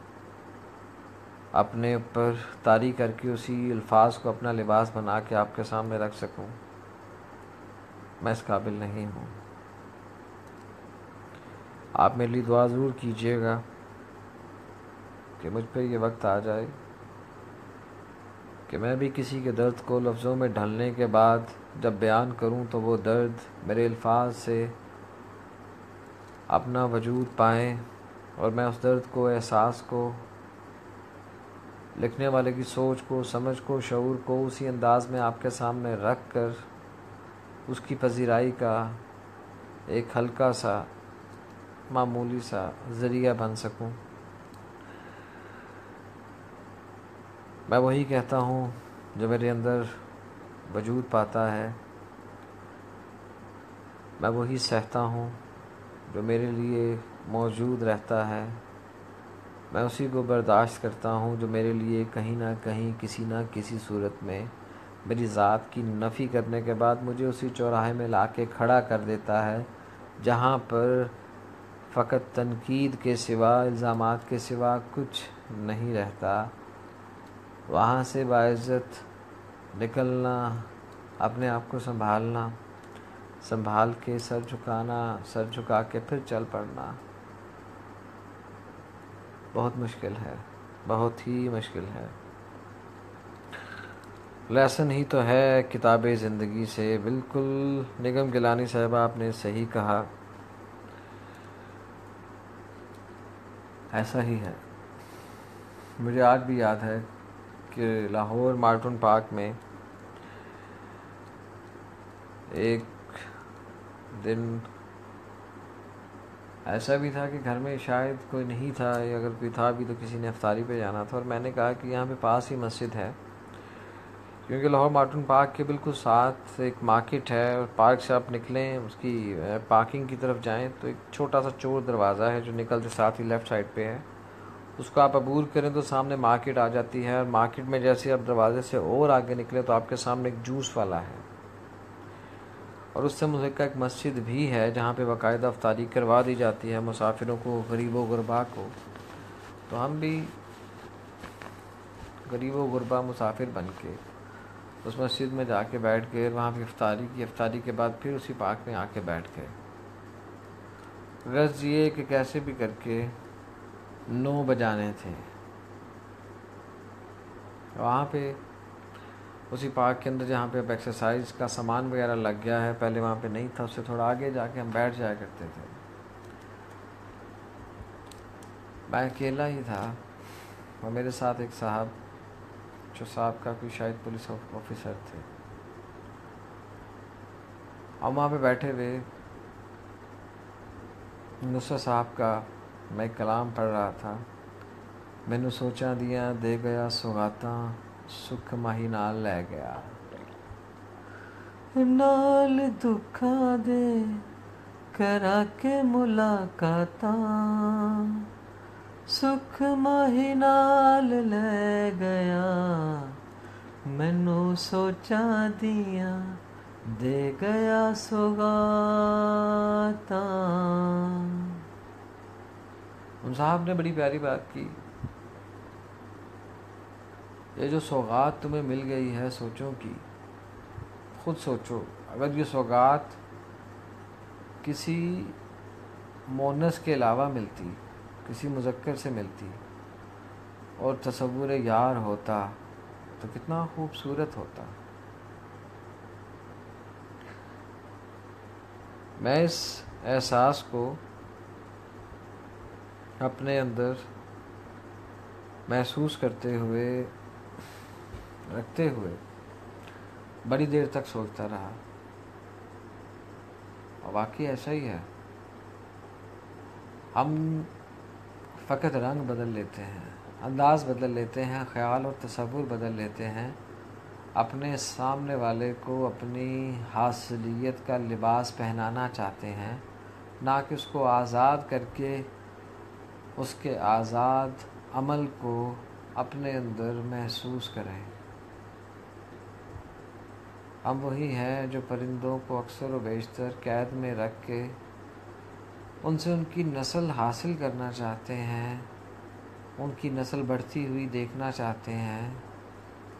اپنے اوپر طاری کر کے اسی الفاظ کو اپنا لباس بنا کے آپ کے سامنے رکھ سکوں۔ میں اس قابل نہیں ہوں۔ آپ میرے لیے دعا ضرور کیجیے گا کہ مجھ پہ یہ وقت آ جائے کہ میں بھی کسی کے درد کو لفظوں میں ڈھلنے کے بعد جب بیان کروں تو وہ درد میرے الفاظ سے اپنا وجود پائیں، اور میں اس درد کو، احساس کو، لکھنے والے کی سوچ کو، سمجھ کو، شعور کو اسی انداز میں آپ کے سامنے رکھ کر اس کی پذیرائی کا ایک ہلکا سا، معمولی سا ذریعہ بن سکوں۔ میں وہی کہتا ہوں جو میرے اندر وجود پاتا ہے، میں وہی سہتا ہوں جو میرے لیے موجود رہتا ہے، میں اسی کو برداشت کرتا ہوں جو میرے لیے کہیں نہ کہیں کسی نہ کسی صورت میں میری ذات کی نفی کرنے کے بعد مجھے اسی چوراہے میں لا کے کھڑا کر دیتا ہے جہاں پر فقط تنقید کے سوا، الزامات کے سوا کچھ نہیں رہتا۔ وہاں سے باعزت نکلنا، اپنے آپ کو سنبھال کے سر جھکا کے پھر چل پڑنا بہت مشکل ہے، بہت ہی مشکل ہے۔ لیسن ہی تو ہے کتاب زندگی سے۔ بالکل نگم گیلانی صاحبہ، آپ نے صحیح کہا، ایسا ہی ہے۔ مجھے آج بھی یاد ہے کہ لاہور مارٹن پارک میں ایک دن ایسا بھی تھا کہ گھر میں شاید کوئی نہیں تھا، یا اگر کوئی تھا بھی تو کسی نے افطاری پہ جانا تھا، اور میں نے کہا کہ یہاں پہ پاس ہی مسجد ہے، کیونکہ لاہور مارٹن پارک کے بالکل ساتھ ایک مارکیٹ ہے، اور پارک سے آپ نکلیں، اس کی پارکنگ کی طرف جائیں تو ایک چھوٹا سا چور دروازہ ہے جو نکلتے ساتھ ہی لیفٹ سائڈ پہ ہے، اس کو آپ عبور کریں تو سامنے مارکیٹ آ جاتی ہے، اور مارکیٹ میں جیسے آپ دروازے سے اور آگے نکلے تو آپ کے سامنے ایک جوس والا ہے، اور اس سے ملحقہ ایک مسجد بھی ہے جہاں پہ باقاعدہ افطاری کروا دی جاتی ہے مسافروں کو، غریب و غربا کو۔ تو ہم بھی غریب و غربا مسافر بن کے اس مسجد میں جا کے بیٹھ گئے، وہاں پہ افطاری کی، افطاری کے بعد پھر اسی پارک میں آ کے بیٹھ گئے۔ غرض یہ کہ کیسے بھی کر کے 9 بجانے تھے، وہاں پہ اسی پارک کے اندر جہاں پہ اب ایکسرسائز کا سامان وغیرہ لگ گیا ہے، پہلے وہاں پہ نہیں تھا، اس سے تھوڑا آگے جا کے ہم بیٹھ جایا کرتے تھے۔ میں اکیلا ہی تھا، اور میرے ساتھ ایک صاحب، جو صاحب کا کوئی شاید پولیس آفیسر تھے، اور وہاں پہ بیٹھے ہوئے نصرت صاحب کا میں ایک کلام پڑھ رہا تھا، مینوں سوچاں دیاں دے گیا سوغاتاں، سکھ ماہی نال لے گیا، نال دکھاں دے کرا کے ملاقاتاں، سکھ ماہی نال لے گیا، مینوں سوچاں دیاں دے گیا سوغاتاں۔ ان صاحب نے بڑی پیاری بات کی، یہ جو سوغات تمہیں مل گئی ہے سوچوں کی، خود سوچو اگر یہ سوغات کسی مونس کے علاوہ ملتی، کسی مذکر سے ملتی، اور تصور یار ہوتا تو کتنا خوبصورت ہوتا۔ میں اس احساس کو اپنے اندر محسوس کرتے ہوئے، رکھتے ہوئے بڑی دیر تک سوچتا رہا، اور واقعی ایسا ہی ہے۔ ہم فقط رنگ بدل لیتے ہیں، انداز بدل لیتے ہیں، خیال اور تصور بدل لیتے ہیں، اپنے سامنے والے کو اپنی حاصلیت کا لباس پہنانا چاہتے ہیں، نہ کہ اس کو آزاد کر کے اس کے آزاد عمل کو اپنے اندر محسوس کریں۔ ہم وہی ہیں جو پرندوں کو اکثر و بیشتر قید میں رکھ کے ان سے ان کی نسل حاصل کرنا چاہتے ہیں، ان کی نسل بڑھتی ہوئی دیکھنا چاہتے ہیں،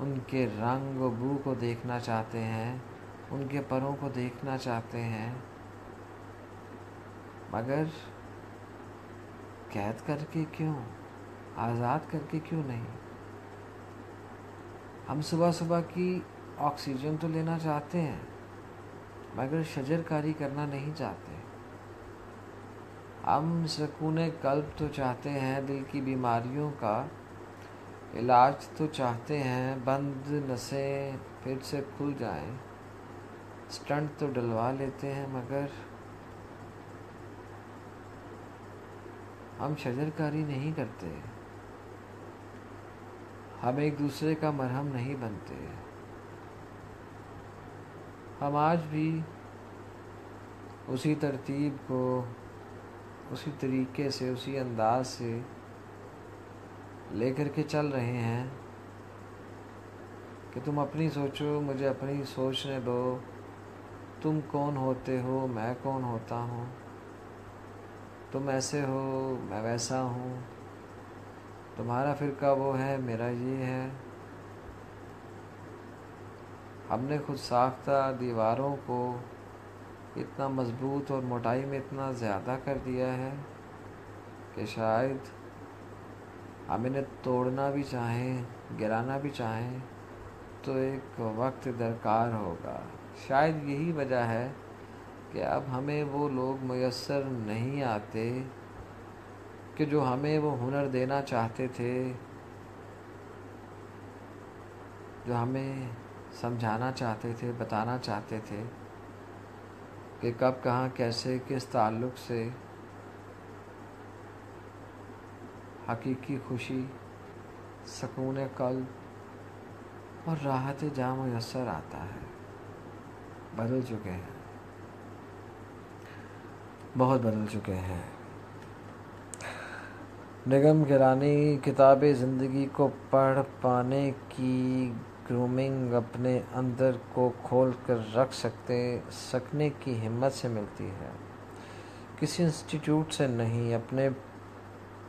ان کے رنگ و بو کو دیکھنا چاہتے ہیں، ان کے پروں کو دیکھنا چاہتے ہیں، مگر قید کر کے کیوں، آزاد کر کے کیوں نہیں؟ ہم صبح صبح کی آکسیجن تو لینا چاہتے ہیں، مگر شجر کاری کرنا نہیں چاہتے۔ ہم سکون قلب تو چاہتے ہیں، دل کی بیماریوں کا علاج تو چاہتے ہیں، بند نسیں پھر سے کھل جائیں، سٹنٹ تو ڈلوا لیتے ہیں، مگر ہم شجر کاری نہیں کرتے، ہم ایک دوسرے کا مرہم نہیں بنتے۔ ہم آج بھی اسی ترتیب کو، اسی طریقے سے، اسی انداز سے لے کر کے چل رہے ہیں کہ تم اپنی سوچو، مجھے اپنی سوچنے دو، تم کون ہوتے ہو، میں کون ہوتا ہوں، تم ایسے ہو، میں ویسا ہوں، تمہارا فرقہ وہ ہے، میرا یہ ہے۔ ہم نے خود ساختہ دیواروں کو اتنا مضبوط اور موٹائی میں اتنا زیادہ کر دیا ہے کہ شاید ہم انہیں توڑنا بھی چاہیں، گرانا بھی چاہیں تو ایک وقت درکار ہوگا۔ شاید یہی وجہ ہے کہ اب ہمیں وہ لوگ میسر نہیں آتے کہ جو ہمیں وہ ہنر دینا چاہتے تھے، جو ہمیں سمجھانا چاہتے تھے، بتانا چاہتے تھے کہ کب، کہاں، کیسے، کس تعلق سے حقیقی خوشی، سکون قلب اور راحت جاں میسر آتا ہے۔ بدل چکے ہیں، بہت بدل چکے ہیں۔ نگم گرانی کتاب زندگی کو پڑھ پانے کی گرومنگ اپنے اندر کو کھول کر رکھ سکنے کی ہمت سے ملتی ہے، کسی انسٹیٹیوٹ سے نہیں۔ اپنے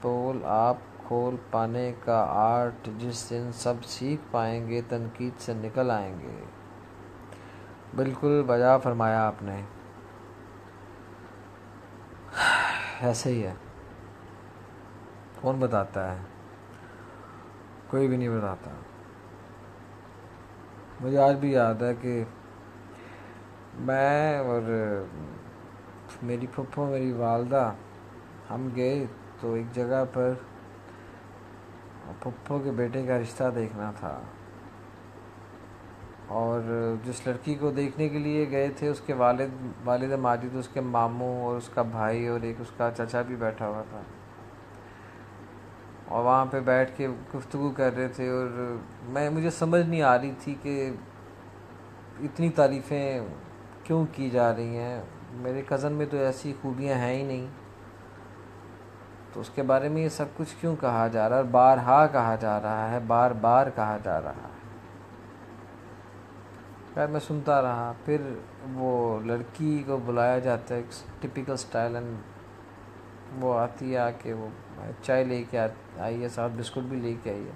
پول آپ کھول پانے کا آرٹ جس دن سب سیکھ پائیں گے، تنقید سے نکل آئیں گے۔ بالکل بجا فرمایا آپ نے، ایسے ہی ہے۔ کون بتاتا ہے؟ کوئی بھی نہیں بتاتا۔ مجھے آج بھی یاد ہے کہ میں اور میری پھپھو، میری والدہ، ہم گئے تو ایک جگہ پر پھپھو کے بیٹے کا رشتہ دیکھنا تھا، اور جس لڑکی کو دیکھنے کے لیے گئے تھے اس کے والد ماجد، اس کے ماموں اور اس کا بھائی اور ایک اس کا چچا بھی بیٹھا ہوا تھا، اور وہاں پہ بیٹھ کے گفتگو کر رہے تھے، اور مجھے سمجھ نہیں آ رہی تھی کہ اتنی تعریفیں کیوں کی جا رہی ہیں۔ میرے کزن میں تو ایسی خوبیاں ہیں ہی نہیں، تو اس کے بارے میں یہ سب کچھ کیوں کہا جا رہا ہے، اور بارہا کہا جا رہا ہے، بار بار کہا جا رہا ہے۔ خیر میں سنتا رہا۔ پھر وہ لڑکی کو بلایا جاتا ہے، ایک ٹپیکل سٹائل، وہ آتی ہے، آ کے وہ چائے لے کے آئی ہے، ساتھ بسکٹ بھی لے کے آئی ہے۔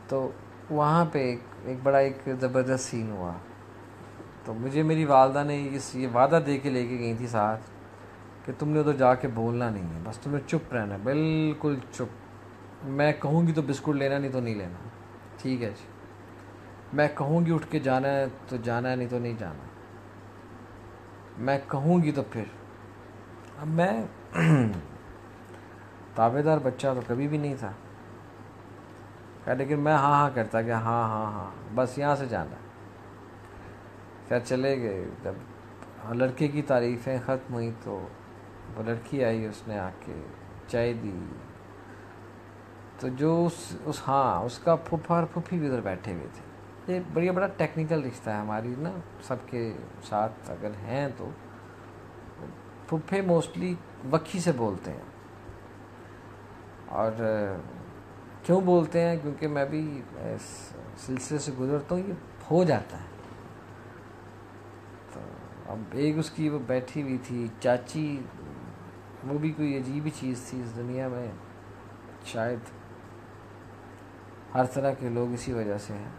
تو وہاں پہ ایک بڑا زبردست سین ہوا۔ تو مجھے میری والدہ نے یہ وعدہ دے کے لے کے گئی تھی ساتھ کہ تم نے تو جا کے بولنا نہیں ہے، بس تم نے چپ رہنا ہے، بالکل چپ۔ میں کہوں گی تو بسکٹ لینا، نہیں تو نہیں لینا، ٹھیک ہے جی۔ میں کہوں گی اٹھ کے جانا ہے تو جانا ہے، نہیں تو نہیں جانا۔ میں کہوں گی تو پھر اب میں تابع دار بچہ تو کبھی بھی نہیں تھا، لیکن میں ہاں ہاں کرتا کہ ہاں ہاں ہاں بس یہاں سے جانا ہے۔ خیر چلے گئے۔ جب لڑکے کی تعریفیں ختم ہوئیں تو وہ لڑکی آئی، اس نے آ کے چائے دی، تو جو اس کا پھوپھا اور پھوپھی بھی ادھر بیٹھے ہوئے تھے۔ یہ بڑا ٹیکنیکل رشتہ ہے ہماری نا، سب کے ساتھ اگر ہیں تو پھوپھے موسٹلی وکھی سے بولتے ہیں، اور کیوں بولتے ہیں؟ کیونکہ میں بھی اس سلسلے سے گزرتا ہوں، یہ ہو جاتا ہے۔ تو اب ایک اس کی وہ بیٹھی ہوئی تھی چاچی، وہ بھی کوئی عجیب ہی چیز تھی اس دنیا میں، شاید ہر طرح کے لوگ اسی وجہ سے ہیں۔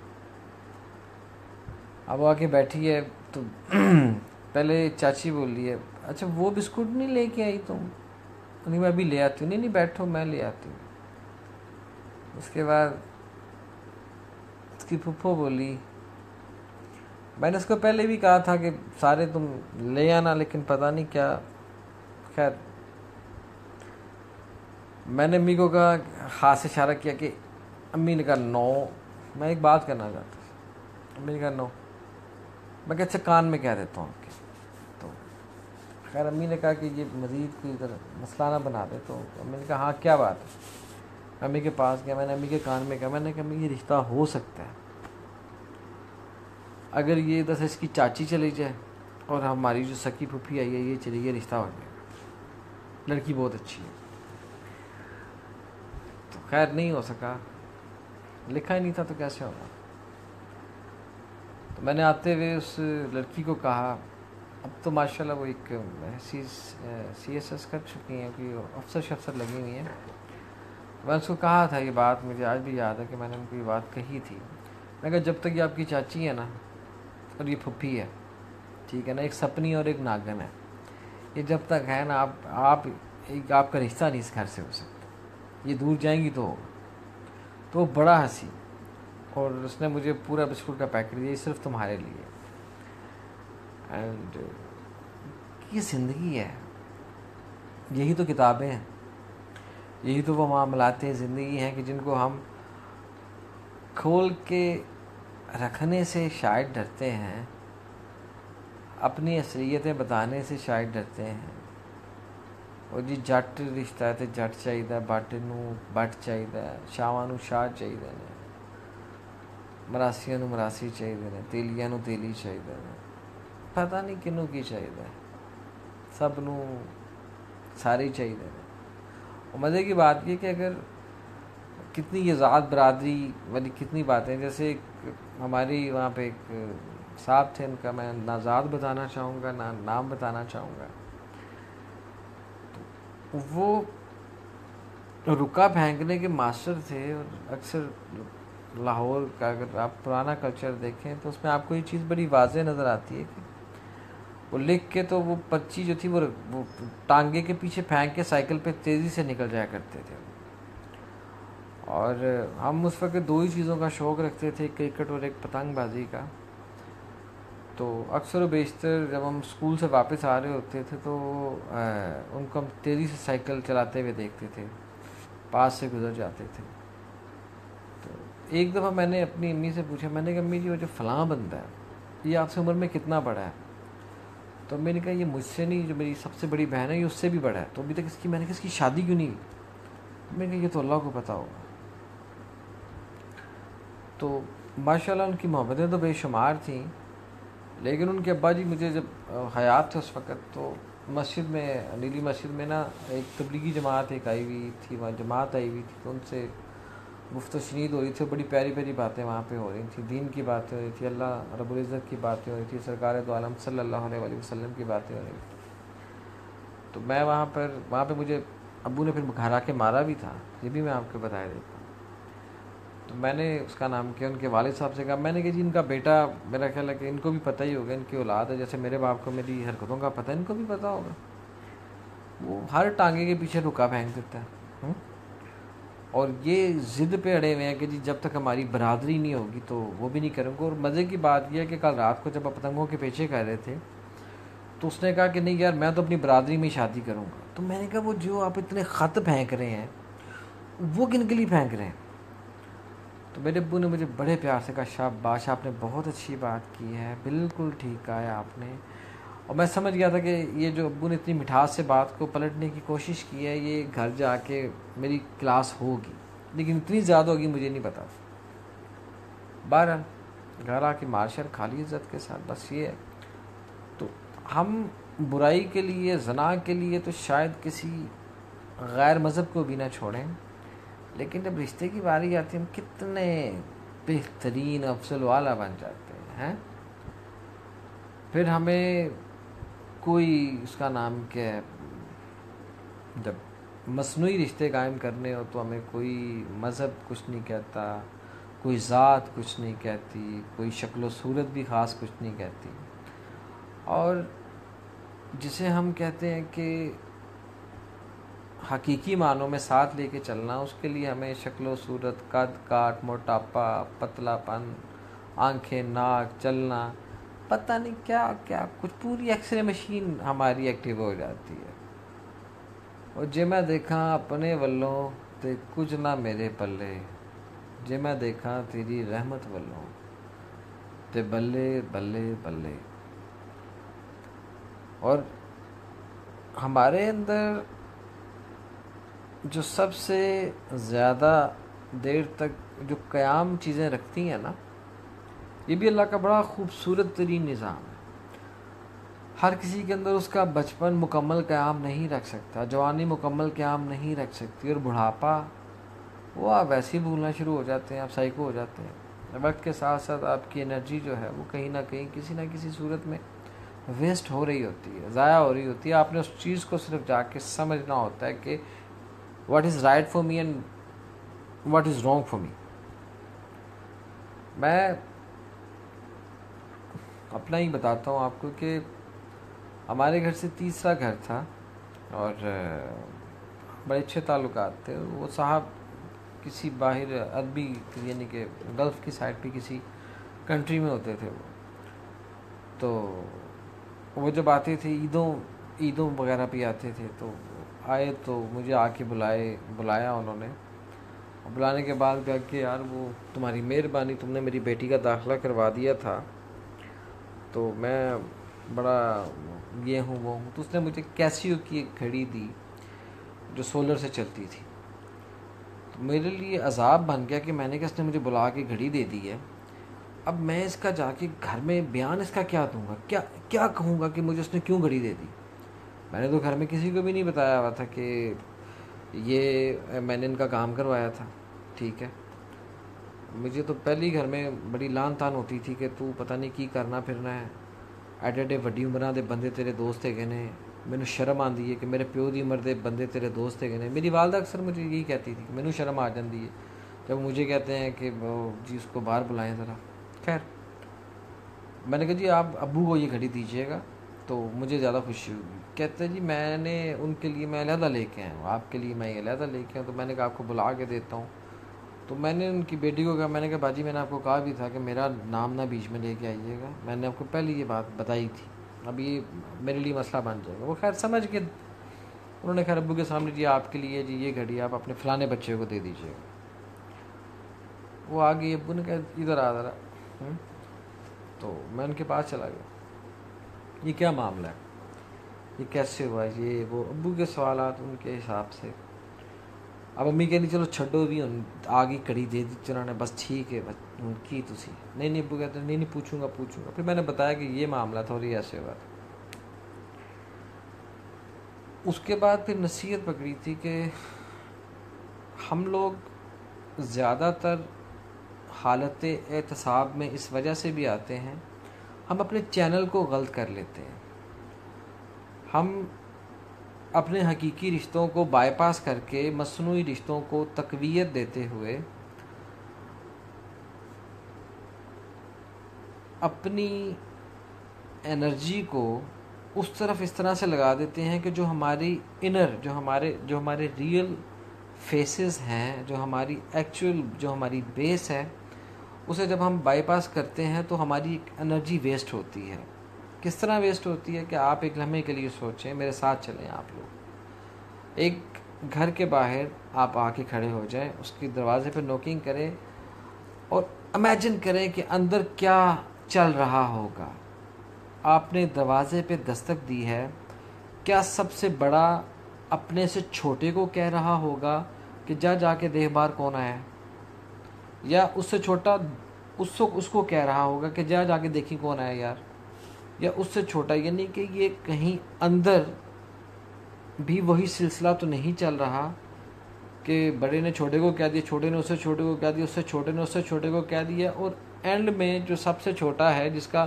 اب آ کے بیٹھی ہے تو پہلے چاچی بول رہی ہے، اچھا وہ بسکٹ نہیں لے کے آئی تم؟ نہیں میں ابھی لے آتی ہوں۔ نہیں بیٹھو میں لے آتی ہوں۔ اس کے بعد اس کی پھپھو بولی، میں نے اس کو پہلے بھی کہا تھا کہ سارے تم لے آنا، لیکن پتہ نہیں کیا۔ خیر میں نے امی کو کہا، خاص اشارہ کیا کہ امی نے کہا نو، میں ایک بات کرنا چاہتا ہوں۔ امی نے کہا نو، میں کہا اچھا کان میں کہہ دیتا ہوں آپ کے۔ تو خیر امی نے کہا کہ یہ مزید کوئی ادھر مسئلہ نہ بنا دے، تو امی نے کہا ہاں کیا بات ہے۔ امی کے پاس گیا، میں نے امی کے کان میں کہا، میں نے کہا امی یہ رشتہ ہو سکتا ہے، اگر یہ دس اس کی چاچی چلی جائے اور ہماری جو سکی پھوپھی آئی ہے یہ چلی گئی، رشتہ ہو جائے گا، لڑکی بہت اچھی ہے۔ تو خیر نہیں ہو سکا، لکھا ہی نہیں تھا تو کیسے ہوگا۔ تو میں نے آتے ہوئے اس لڑکی کو کہا، اب تو ماشاءاللہ وہ ایک سی ایس ایس کر چکی ہیں، کہ افسر شفسر لگی ہوئی ہیں۔ میں اس کو کہا تھا، یہ بات مجھے آج بھی یاد ہے کہ میں نے ان کو یہ بات کہی تھی، میں کہا جب تک یہ آپ کی چاچی ہے نا اور یہ پھپھی ہے، ٹھیک ہے نا، ایک سپنی اور ایک ناگن ہے، یہ جب تک ہے نا آپ کا رشتہ نہیں اس گھر سے ہو سکتا، یہ دور جائیں گی تو ہوگا۔ تو وہ بڑا ہنسی اور اس نے مجھے پورا بسکٹ کا پیکٹ دیا، یہ صرف تمہارے لیے۔ اینڈ یہ زندگی ہے، یہی تو کتابیں ہیں، یہی تو وہ معاملات زندگی ہیں کہ جن کو ہم کھول کے رکھنے سے شاید ڈرتے ہیں، اپنی اصلیتیں بتانے سے شاید ڈرتے ہیں۔ اور جی جٹ رشتہ ہے تو جٹ چاہیے، بٹ نو بٹ چاہیے، شاواں نو شاہ چاہیے نے، مراسیاں نو مراسی چاہیے نے، تیلیاں نو تیلی چاہیے نے، پتہ نہیں کنوں کی چاہیے، سب نو ساری چاہیے نے۔ اور مزے کی بات یہ کہ اگر کتنی یہ ذات برادری والی کتنی باتیں، جیسے ایک ہماری وہاں پہ ایک صاحب تھے، ان کا میں نہ ذات بتانا چاہوں گا نہ نام بتانا چاہوں گا، تو وہ رکا پھینکنے کے ماسٹر تھے، اور اکثر لاہور کا اگر آپ پرانا کلچر دیکھیں تو اس میں آپ کو یہ چیز بڑی واضح نظر آتی ہے کہ وہ لکھ کے تو وہ پرچی جو تھی وہ ٹانگے کے پیچھے پھینک کے سائیکل پہ تیزی سے نکل جایا کرتے تھے۔ اور ہم اس وقت دو ہی چیزوں کا شوق رکھتے تھے، کرکٹ اور ایک پتنگ بازی کا۔ تو اکثر و بیشتر جب ہم اسکول سے واپس آ رہے ہوتے تھے تو ان کو ہم تیزی سے سائیکل چلاتے ہوئے دیکھتے تھے، پاس سے گزر جاتے تھے۔ تو ایک دفعہ میں نے اپنی امی سے پوچھا، میں نے کہا امی جی وہ جو فلاں بندہ ہے یہ آپ سے عمر میں کتنا بڑا ہے؟ تو میں نے کہا یہ مجھ سے نہیں، جو میری سب سے بڑی بہن ہے یہ اس سے بھی بڑا ہے، تو ابھی تک میں نے کہا اس کی شادی کیوں نہیں ہوئی؟ میں نے کہا یہ تو اللہ کو پتہ ہوگا۔ تو ماشاءاللہ ان کی محبتیں تو بے شمار تھیں، لیکن ان کے ابا جی مجھے جب حیات تھے اس وقت، تو مسجد میں نیلی مسجد میں نا ایک تبلیغی جماعت ایک آئی ہوئی تھی، وہاں جماعت آئی ہوئی تھی، تو ان سے گفت و شنید ہو رہی تھی، بڑی پیاری پیاری باتیں وہاں پہ ہو رہی تھیں، دین کی باتیں ہو رہی تھی، اللہ رب العزت کی باتیں ہو رہی تھی، سرکار دو عالم صلی اللہ علیہ وآلہ وسلم کی باتیں ہو رہی تھیں۔ تو میں وہاں پہ مجھے ابو نے پھر گھر آ کے مارا بھی تھا، یہ بھی میں آپ کو بتایا دیتا ہوں۔ تو میں نے اس کا نام کیا، ان کے والد صاحب سے کہا، میں نے کہا جی ان کا بیٹا، میرا خیال ہے کہ ان کو بھی پتہ ہی ہوگا، ان کی اولاد ہے، جیسے میرے باپ کو میری حرکتوں کا پتہ ہے، ان کو بھی پتہ ہوگا، وہ ہر ٹانگے کے پیچھے رکا پھینک دیتا ہے، اور یہ ضد پہ اڑے ہوئے ہیں کہ جی جب تک ہماری برادری نہیں ہوگی تو وہ بھی نہیں کریں گے۔ اور مزے کی بات یہ ہے کہ کل رات کو جب آپ پتنگوں کے پیچھے کر رہے تھے تو اس نے کہا کہ نہیں یار میں تو اپنی برادری میں شادی کروں گا۔ تو میں نے کہا وہ جو آپ اتنے خط پھینک رہے ہیں وہ کن کے لیے پھینک رہے ہیں؟ تو میرے ابو نے مجھے بڑے پیار سے کہا شاباش آپ نے بہت اچھی بات کی ہے، بالکل ٹھیک کہا ہے آپ نے۔ اور میں سمجھ گیا تھا کہ یہ جو ابو نے اتنی مٹھاس سے بات کو پلٹنے کی کوشش کی ہے یہ گھر جا کے میری کلاس ہوگی، لیکن اتنی زیادہ ہوگی مجھے نہیں پتا۔ بہرحال گھر آ کے مارشل کھا لی عزت کے ساتھ، بس یہ ہے۔ تو ہم برائی کے لیے، زنا کے لیے تو شاید کسی غیر مذہب کو بھی نہ چھوڑیں، لیکن جب رشتے کی باری آتی ہے ہم کتنے بہترین افضل والا بن جاتے ہیں۔ پھر ہمیں کوئی اس کا نام کیا ہے، جب مصنوعی رشتے قائم کرنے ہو تو ہمیں کوئی مذہب کچھ نہیں کہتا، کوئی ذات کچھ نہیں کہتی، کوئی شکل و صورت بھی خاص کچھ نہیں کہتی، اور جسے ہم کہتے ہیں کہ حقیقی معنوں میں ساتھ لے کے چلنا، اس کے لیے ہمیں شکل و صورت، قد کاٹ، موٹاپا، پتلا پن، آنکھیں، ناک، چلنا، پتہ نہیں کیا کیا کچھ، پوری ایکس رے مشین ہماری ایکٹیو ہو جاتی ہے۔ اور جے میں دیکھا اپنے ولوں تے کچھ نہ میرے پلے، جے میں دیکھا تیری رحمت ولوں تے بلے بلے بلے۔ اور ہمارے اندر جو سب سے زیادہ دیر تک جو قیام چیزیں رکھتی ہیں نا، یہ بھی اللہ کا بڑا خوبصورت ترین نظام ہے. ہر کسی کے اندر اس کا بچپن مکمل قیام نہیں رکھ سکتا، جوانی مکمل قیام نہیں رکھ سکتی، اور بڑھاپا وہ آپ ویسے ہی بھولنا شروع ہو جاتے ہیں، آپ سائیکو ہو جاتے ہیں. وقت کے ساتھ ساتھ آپ کی انرجی جو ہے وہ کہیں نہ کہیں کسی نہ کسی صورت میں ویسٹ ہو رہی ہوتی ہے، ضائع ہو رہی ہوتی ہے. آپ نے اس چیز کو صرف جا کے سمجھنا ہوتا ہے کہ what is right for me and what is wrong for me. میں اپنا ہی بتاتا ہوں آپ کو کہ ہمارے گھر سے تیسرا گھر تھا اور بڑے اچھے تعلقات تھے. وہ صاحب کسی باہر عربی یعنی کہ گلف کی سائڈ پہ کسی کنٹری میں ہوتے تھے. تو وہ جب آتے تھے عیدوں وغیرہ پہ آتے تھے تو آئے تو مجھے آ کے بلایا انہوں نے. بلانے کے بعد کہا کہ یار وہ تمہاری مہربانی، تم نے میری بیٹی کا داخلہ کروا دیا تھا تو میں بڑا یہ ہوں وہ ہوں. تو اس نے مجھے کیسیو کی ایک گھڑی دی جو سولر سے چلتی تھی. تو میرے لیے عذاب بن گیا کہ میں نے کہا اس نے مجھے بلا کے گھڑی دے دی ہے، اب میں اس کا جا کے گھر میں بیان اس کا کیا دوں گا، کیا کہوں گا کہ مجھے اس نے کیوں گھڑی دے دی. میں نے تو گھر میں کسی کو بھی نہیں بتایا ہوا تھا کہ یہ میں نے ان کا کام کروایا تھا. ٹھیک ہے، مجھے تو پہلی گھر میں بڑی لان تان ہوتی تھی کہ تو پتہ نہیں کی کرنا پھرنا ہے. ایڈے وڈی عمرہ دے بندے تیرے دوست ہے گنے. مینوں شرم آندی ہے کہ میرے پیو دی عمر دے بندے تیرے دوست ہے گنے. میری والدہ اکثر مجھے یہی کہتی تھی کہ مینوں شرم آ جاندی ہے جب مجھے کہتے ہیں کہ جی اس کو باہر بلائیں ذرا. خیر میں نے کہا جی آپ ابو کو یہ گھڑی دیجیے گا تو مجھے زیادہ خوشی ہوگی. کہتے جی میں نے ان کے لیے میں علیحدہ لے کے آیا ہوں، آپ کے لیے میں علیحدہ لے کے آیا. تو میں نے کہا آپ کو بلا کے دیتا ہوں. تو میں نے ان کی بیٹی کو کہا، میں نے کہا باجی میں نے آپ کو کہا بھی تھا کہ میرا نام نہ بیچ میں لے کے آئیے گا، میں نے آپ کو پہلے یہ بات بتائی تھی، اب یہ میرے لیے مسئلہ بن جائے گا. وہ خیر سمجھ کے انہوں نے خیر ابو کے سامنے جی آپ کے لیے جی یہ گھڑی آپ اپنے فلانے بچے کو دے دیجیے گا. وہ آ گئی، ابو نے کہا ادھر آ ذرا. تو میں ان کے پاس چلا گیا، یہ کیا معاملہ ہے، یہ کیسے ہوا، یہ وہ ابو کے سوالات ان کے حساب سے. اب امی کہنی چلو چھڈو بھی آ گئی کڑی دے دی انہوں نے، بس ٹھیک ہے کی تسی نہیں ابو کہتے نہیں پوچھوں گا. پھر میں نے بتایا کہ یہ معاملہ تھا اور یہ ایسے ہوا تھا. اس کے بعد پھر نصیحت پکڑی تھی کہ ہم لوگ زیادہ تر حالت اعتصاب میں اس وجہ سے بھی آتے ہیں، ہم اپنے چینل کو غلط کر لیتے ہیں. ہم اپنے حقیقی رشتوں کو بائی پاس کر کے مصنوعی رشتوں کو تقویت دیتے ہوئے اپنی انرجی کو اس طرف اس طرح سے لگا دیتے ہیں کہ جو ہماری انر جو ہمارے ریئل فیسز ہیں، جو ہماری ایکچوئل جو ہماری بیس ہے، اسے جب ہم بائی پاس کرتے ہیں تو ہماری انرجی ویسٹ ہوتی ہے. کس طرح ویسٹ ہوتی ہے کہ آپ ایک لمحے کے لیے سوچیں، میرے ساتھ چلیں. آپ لوگ ایک گھر کے باہر آپ آ کے کھڑے ہو جائیں، اس کے دروازے پہ نوکنگ کریں اور امیجن کریں کہ اندر کیا چل رہا ہوگا. آپ نے دروازے پہ دستک دی ہے، کیا سب سے بڑا اپنے سے چھوٹے کو کہہ رہا ہوگا کہ جا کے دیکھ بار کون آیا ہے، یا اس سے چھوٹا اس کو کہہ رہا ہوگا کہ جا کے دیکھی کون آیا یار، یا اس سے چھوٹا. یعنی کہ یہ کہیں اندر بھی وہی سلسلہ تو نہیں چل رہا کہ بڑے نے چھوٹے کو کہہ دیا، چھوٹے نے اس سے چھوٹے کو کہہ دیا، اس سے چھوٹے نے اس سے چھوٹے کو کہہ دیا، اور اینڈ میں جو سب سے چھوٹا ہے جس کا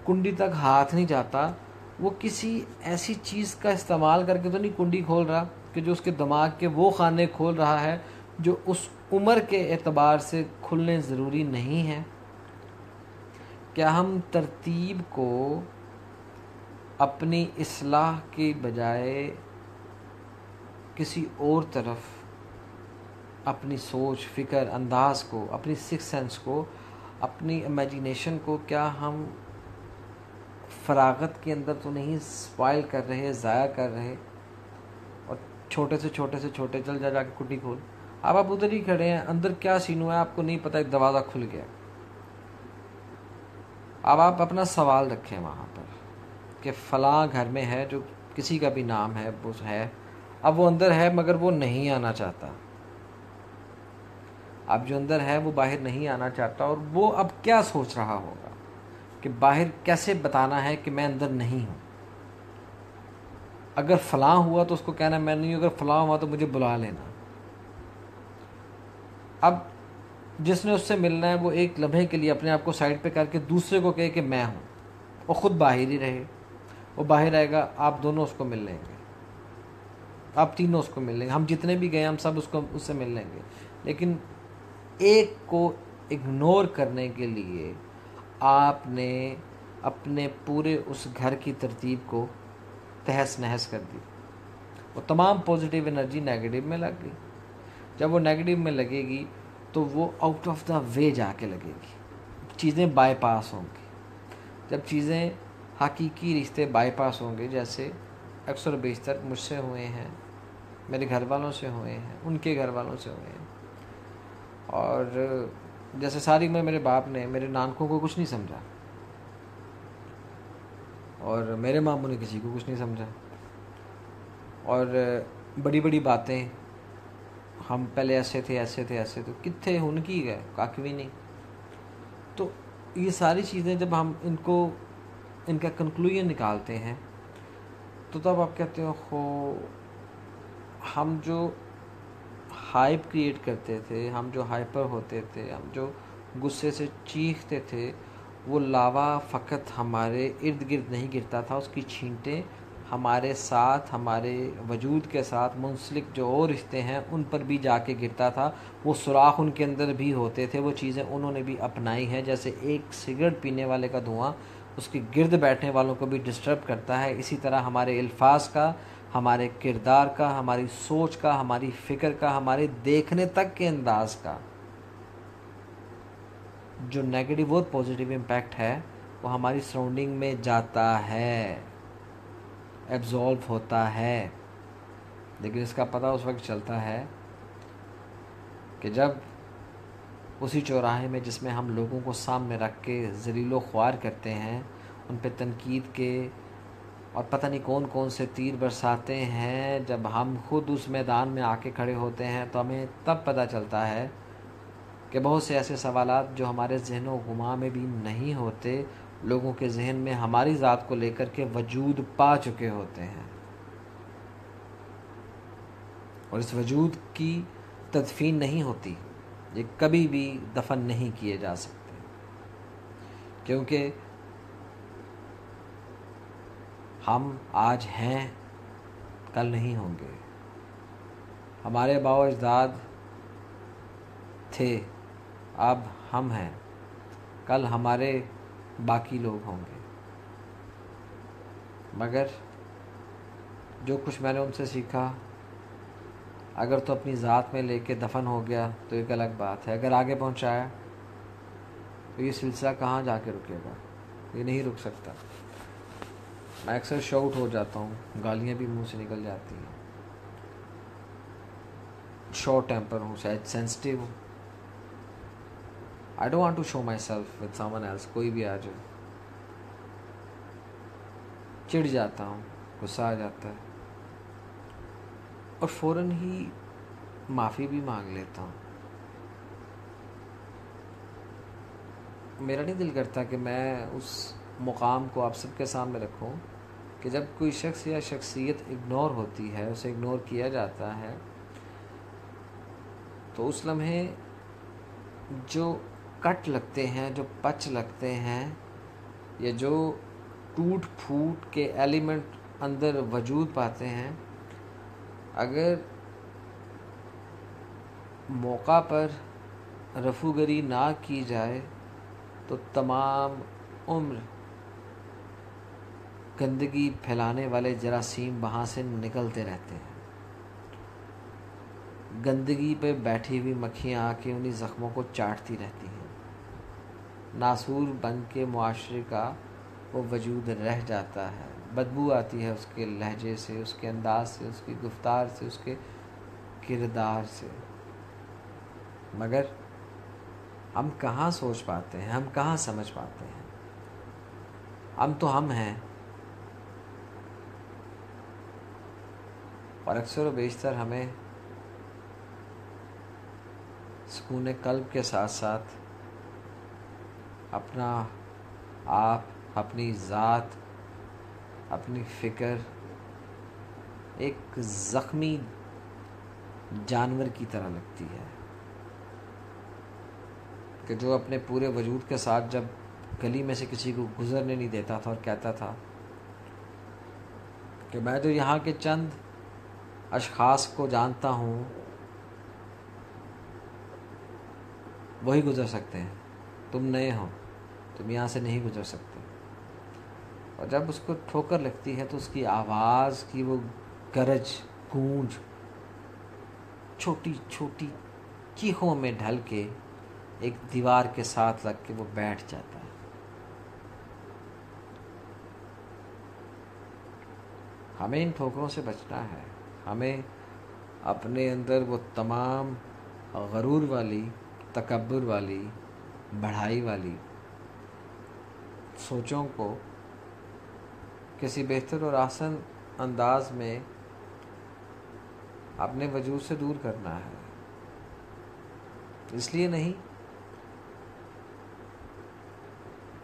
کنڈی تک ہاتھ نہیں جاتا، وہ کسی ایسی چیز کا استعمال کر کے تو نہیں کنڈی کھول رہا کہ جو اس کے دماغ کے وہ خانے کھول رہا ہے جو اس عمر کے اعتبار سے کھلنے ضروری نہیں ہیں. کیا ہم ترتیب کو اپنی اصلاح کے بجائے کسی اور طرف اپنی سوچ فکر انداز کو، اپنی سکس سینس کو، اپنی امیجینیشن کو کیا ہم فراغت کے اندر تو نہیں سپائل کر رہے، ضائع کر رہے، اور چھوٹے سے چھوٹے چل جا کے کنڈی کھول. اب آپ ادھر ہی کھڑے ہیں، اندر کیا سین ہوا ہے آپ کو نہیں پتہ، ایک دروازہ کھل گیا. اب آپ اپنا سوال رکھیں وہاں پر کہ فلاں گھر میں ہے جو کسی کا بھی نام ہے وہ ہے، اب وہ اندر ہے مگر وہ نہیں آنا چاہتا. اب جو اندر ہے وہ باہر نہیں آنا چاہتا، اور وہ اب کیا سوچ رہا ہوگا کہ باہر کیسے بتانا ہے کہ میں اندر نہیں ہوں. اگر فلاں ہوا تو اس کو کہنا میں نہیں ہوں، اگر فلاں ہوا تو مجھے بلا لینا. اب جس نے اس سے ملنا ہے وہ ایک لمحے کے لیے اپنے آپ کو سائڈ پہ کر کے دوسرے کو کہے کہ میں ہوں، وہ خود باہر ہی رہے. وہ باہر آئے گا، آپ دونوں اس کو مل لیں گے، آپ تینوں اس کو مل لیں گے، ہم جتنے بھی گئے ہم سب اس سے مل لیں گے. لیکن ایک کو اگنور کرنے کے لیے آپ نے اپنے پورے اس گھر کی ترتیب کو تہس نہس کر دی. وہ تمام پازیٹیو انرجی نیگیٹو میں لگ گئی. جب وہ نیگیٹو میں لگے گی تو وہ آؤٹ آف دا وے جا کے لگے گی، چیزیں بائی پاس ہوں گی. جب چیزیں حقیقی رشتے بائی پاس ہوں گے، جیسے اکثر و بیشتر مجھ سے ہوئے ہیں، میرے گھر والوں سے ہوئے ہیں، ان کے گھر والوں سے ہوئے ہیں. اور جیسے ساری عمر میرے باپ نے میرے نانکوں کو کچھ نہیں سمجھا، اور میرے ماموں نے کسی کو کچھ نہیں سمجھا. اور بڑی بڑی باتیں، ہم پہلے ایسے تھے ایسے تھے ایسے تھے، کتنے ان کی گئے کاک بھی نہیں. تو یہ ساری چیزیں جب ہم ان کا کنکلوژن نکالتے ہیں تو تب آپ کہتے ہو ہم جو ہائپ کریٹ کرتے تھے، ہم جو ہائپر ہوتے تھے، ہم جو غصے سے چیختے تھے، وہ لاوا فقط ہمارے ارد گرد نہیں گرتا تھا، اس کی چھینٹیں ہمارے ساتھ، ہمارے وجود کے ساتھ منسلک جو اور رشتے ہیں ان پر بھی جا کے گرتا تھا. وہ سوراخ ان کے اندر بھی ہوتے تھے، وہ چیزیں انہوں نے بھی اپنائی ہیں. جیسے ایک سگریٹ پینے والے کا دھواں اس کے گرد بیٹھنے والوں کو بھی ڈسٹرب کرتا ہے، اسی طرح ہمارے الفاظ کا، ہمارے کردار کا، ہماری سوچ کا، ہماری فکر کا، ہمارے دیکھنے تک کے انداز کا جو نیگیٹو اور پازیٹیو امپیکٹ ہے وہ ہماری سراؤنڈنگ میں جاتا ہے، ایبزارب ہوتا ہے. لیکن اس کا پتہ اس وقت چلتا ہے کہ جب اسی چوراہے میں جس میں ہم لوگوں کو سامنے رکھ کے ذلیل و خوار کرتے ہیں، ان پہ تنقید کے اور پتہ نہیں کون کون سے تیر برساتے ہیں، جب ہم خود اس میدان میں آ کے کھڑے ہوتے ہیں تو ہمیں تب پتہ چلتا ہے کہ بہت سے ایسے سوالات جو ہمارے ذہن و گمان میں بھی نہیں ہوتے، لوگوں کے ذہن میں ہماری ذات کو لے کر کے وجود پا چکے ہوتے ہیں. اور اس وجود کی تدفین نہیں ہوتی، یہ کبھی بھی دفن نہیں کیے جا سکتے، کیونکہ ہم آج ہیں، کل نہیں ہوں گے. ہمارے آباء و اجداد تھے، اب ہم ہیں، کل ہمارے باقی لوگ ہوں گے. مگر جو کچھ میں نے ان سے سیکھا، اگر تو اپنی ذات میں لے کے دفن ہو گیا تو ایک الگ بات ہے، اگر آگے پہنچایا تو یہ سلسلہ کہاں جا کے رکے گا؟ یہ نہیں رک سکتا. میں اکثر شاؤٹ ہو جاتا ہوں، گالیاں بھی منہ سے نکل جاتی ہیں، شارٹ ٹیمپر ہوں، شاید سینسٹیو ہوں. I don't want to show myself with someone else. کوئی بھی آ جائے چڑ جاتا ہوں، غصہ آ جاتا ہے، اور فوراً ہی معافی بھی مانگ لیتا ہوں. میرا نہیں دل کرتا کہ میں اس مقام کو آپ سب کے سامنے رکھوں کہ جب کوئی شخص یا شخصیت اگنور ہوتی ہے، اسے اگنور کیا جاتا ہے، تو اس لمحے جو کٹ لگتے ہیں، جو پچ لگتے ہیں، یا جو ٹوٹ پھوٹ کے ایلیمنٹ اندر وجود پاتے ہیں، اگر موقع پر رفوگری نہ کی جائے تو تمام عمر گندگی پھیلانے والے جراثیم وہاں سے نکلتے رہتے ہیں. گندگی پہ بیٹھی ہوئی مکھیاں آ کے انہی زخموں کو چاٹتی رہتی ہیں. ناسور بن کے معاشرے کا وہ وجود رہ جاتا ہے. بدبو آتی ہے اس کے لہجے سے، اس کے انداز سے، اس کی گفتار سے، اس کے کردار سے. مگر ہم کہاں سوچ پاتے ہیں، ہم کہاں سمجھ پاتے ہیں. ہم تو ہم ہیں، اور اکثر و بیشتر ہمیں سکون قلب کے ساتھ ساتھ اپنا آپ، اپنی ذات، اپنی فکر ایک زخمی جانور کی طرح لگتی ہے کہ جو اپنے پورے وجود کے ساتھ جب گلی میں سے کسی کو گزرنے نہیں دیتا تھا اور کہتا تھا کہ میں تو یہاں کے چند اشخاص کو جانتا ہوں، وہی گزر سکتے ہیں، تم نئے ہو، تم یہاں سے نہیں گزر سکتے. اور جب اس کو ٹھوکر لگتی ہے تو اس کی آواز کی وہ گرج گونج چھوٹی چھوٹی چیخوں میں ڈھل کے ایک دیوار کے ساتھ لگ کے وہ بیٹھ جاتا ہے. ہمیں ان ٹھوکروں سے بچنا ہے. ہمیں اپنے اندر وہ تمام غرور والی، تکبر والی، بڑھائی والی سوچوں کو کسی بہتر اور آسان انداز میں اپنے وجود سے دور کرنا ہے. اس لیے نہیں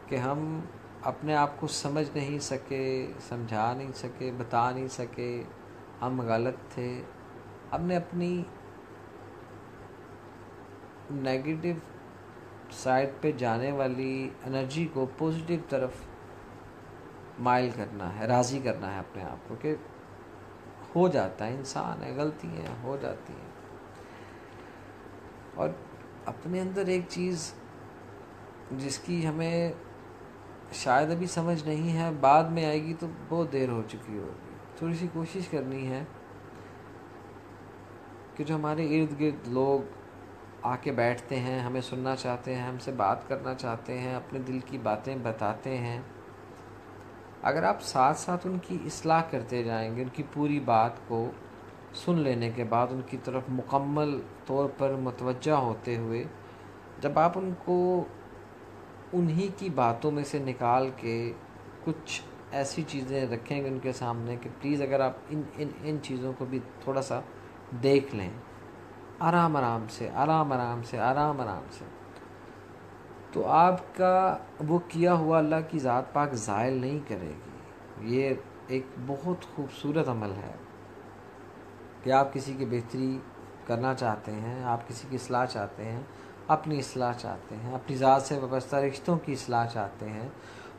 کہ ہم اپنے آپ کو سمجھ نہیں سکے، سمجھا نہیں سکے، بتا نہیں سکے ہم غلط تھے. ہم نے اپنی نیگیٹو سائڈ پہ جانے والی انرجی کو پازیٹیو طرف مائل کرنا ہے، راضی کرنا ہے اپنے آپ کو کہ ہو جاتا ہے، انسان ہے، غلطیاں ہو جاتی ہیں. اور اپنے اندر ایک چیز جس کی ہمیں شاید ابھی سمجھ نہیں ہے، بعد میں آئے گی تو بہت دیر ہو چکی ہوگی. تھوڑی سی کوشش کرنی ہے کہ جو ہمارے ارد گرد لوگ آ کے بیٹھتے ہیں، ہمیں سننا چاہتے ہیں، ہم سے بات کرنا چاہتے ہیں، اپنے دل کی باتیں بتاتے ہیں، اگر آپ ساتھ ساتھ ان کی اصلاح کرتے جائیں گے، ان کی پوری بات کو سن لینے کے بعد ان کی طرف مکمل طور پر متوجہ ہوتے ہوئے جب آپ ان کو انہی کی باتوں میں سے نکال کے کچھ ایسی چیزیں رکھیں گے ان کے سامنے کہ پلیز اگر آپ ان چیزوں کو بھی تھوڑا سا دیکھ لیں، آرام آرام سے، تو آپ کا وہ کیا ہوا اللہ کی ذات پاک زائل نہیں کرے گی. یہ ایک بہت خوبصورت عمل ہے کہ آپ کسی کی بہتری کرنا چاہتے ہیں، آپ کسی کی اصلاح چاہتے ہیں، اپنی اصلاح چاہتے ہیں، اپنی ذات سے وابستہ رشتوں کی اصلاح چاہتے ہیں،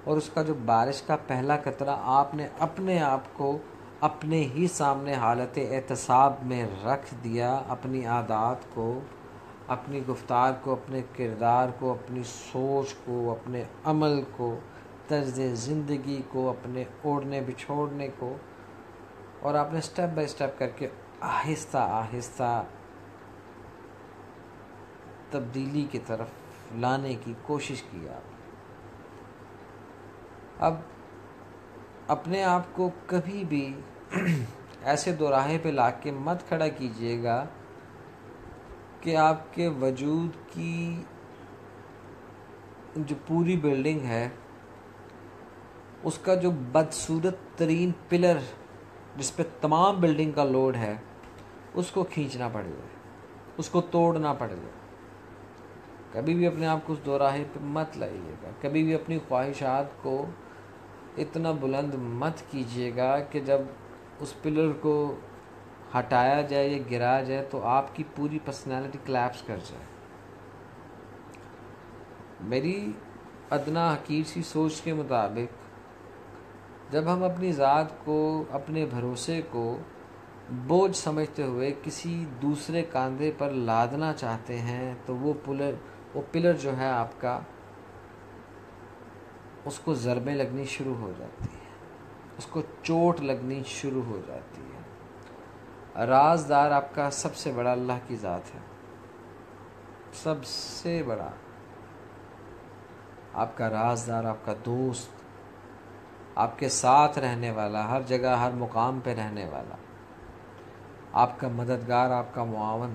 اور اس کا جو بارش کا پہلا قطرہ آپ نے اپنے آپ کو اپنے ہی سامنے حالت احتساب میں رکھ دیا، اپنی عادات کو، اپنی گفتار کو، اپنے کردار کو، اپنی سوچ کو، اپنے عمل کو، طرز زندگی کو، اپنے اوڑھنے بچھوڑنے کو، اور آپ نے سٹیپ بائی سٹیپ کر کے آہستہ آہستہ تبدیلی کی طرف لانے کی کوشش کی. اب اپنے آپ کو کبھی بھی ایسے دوراہے پہ لا کے مت کھڑا کیجیے گا کہ آپ کے وجود کی جو پوری بلڈنگ ہے اس کا جو بدصورت ترین پلر جس پہ تمام بلڈنگ کا لوڈ ہے اس کو کھینچنا پڑے گا، اس کو توڑنا پڑے گا. کبھی بھی اپنے آپ کو اس دوراہے پہ مت لائیے گا. کبھی بھی اپنی خواہشات کو اتنا بلند مت کیجیے گا کہ جب اس پلر کو ہٹایا جائے یا گرا جائے تو آپ کی پوری پرسنالٹی کلیپس کر جائے. میری ادنا حقیر سی سوچ کے مطابق جب ہم اپنی ذات کو، اپنے بھروسے کو بوجھ سمجھتے ہوئے کسی دوسرے کاندھے پر لادنا چاہتے ہیں تو وہ پلر جو ہے آپ کا، اس کو ضربیں لگنی شروع ہو جاتی ہیں، اس کو چوٹ لگنی شروع ہو جاتی ہے. رازدار آپ کا سب سے بڑا اللہ کی ذات ہے، سب سے بڑا آپ کا رازدار، آپ کا دوست، آپ کے ساتھ رہنے والا، ہر جگہ ہر مقام پہ رہنے والا، آپ کا مددگار، آپ کا معاون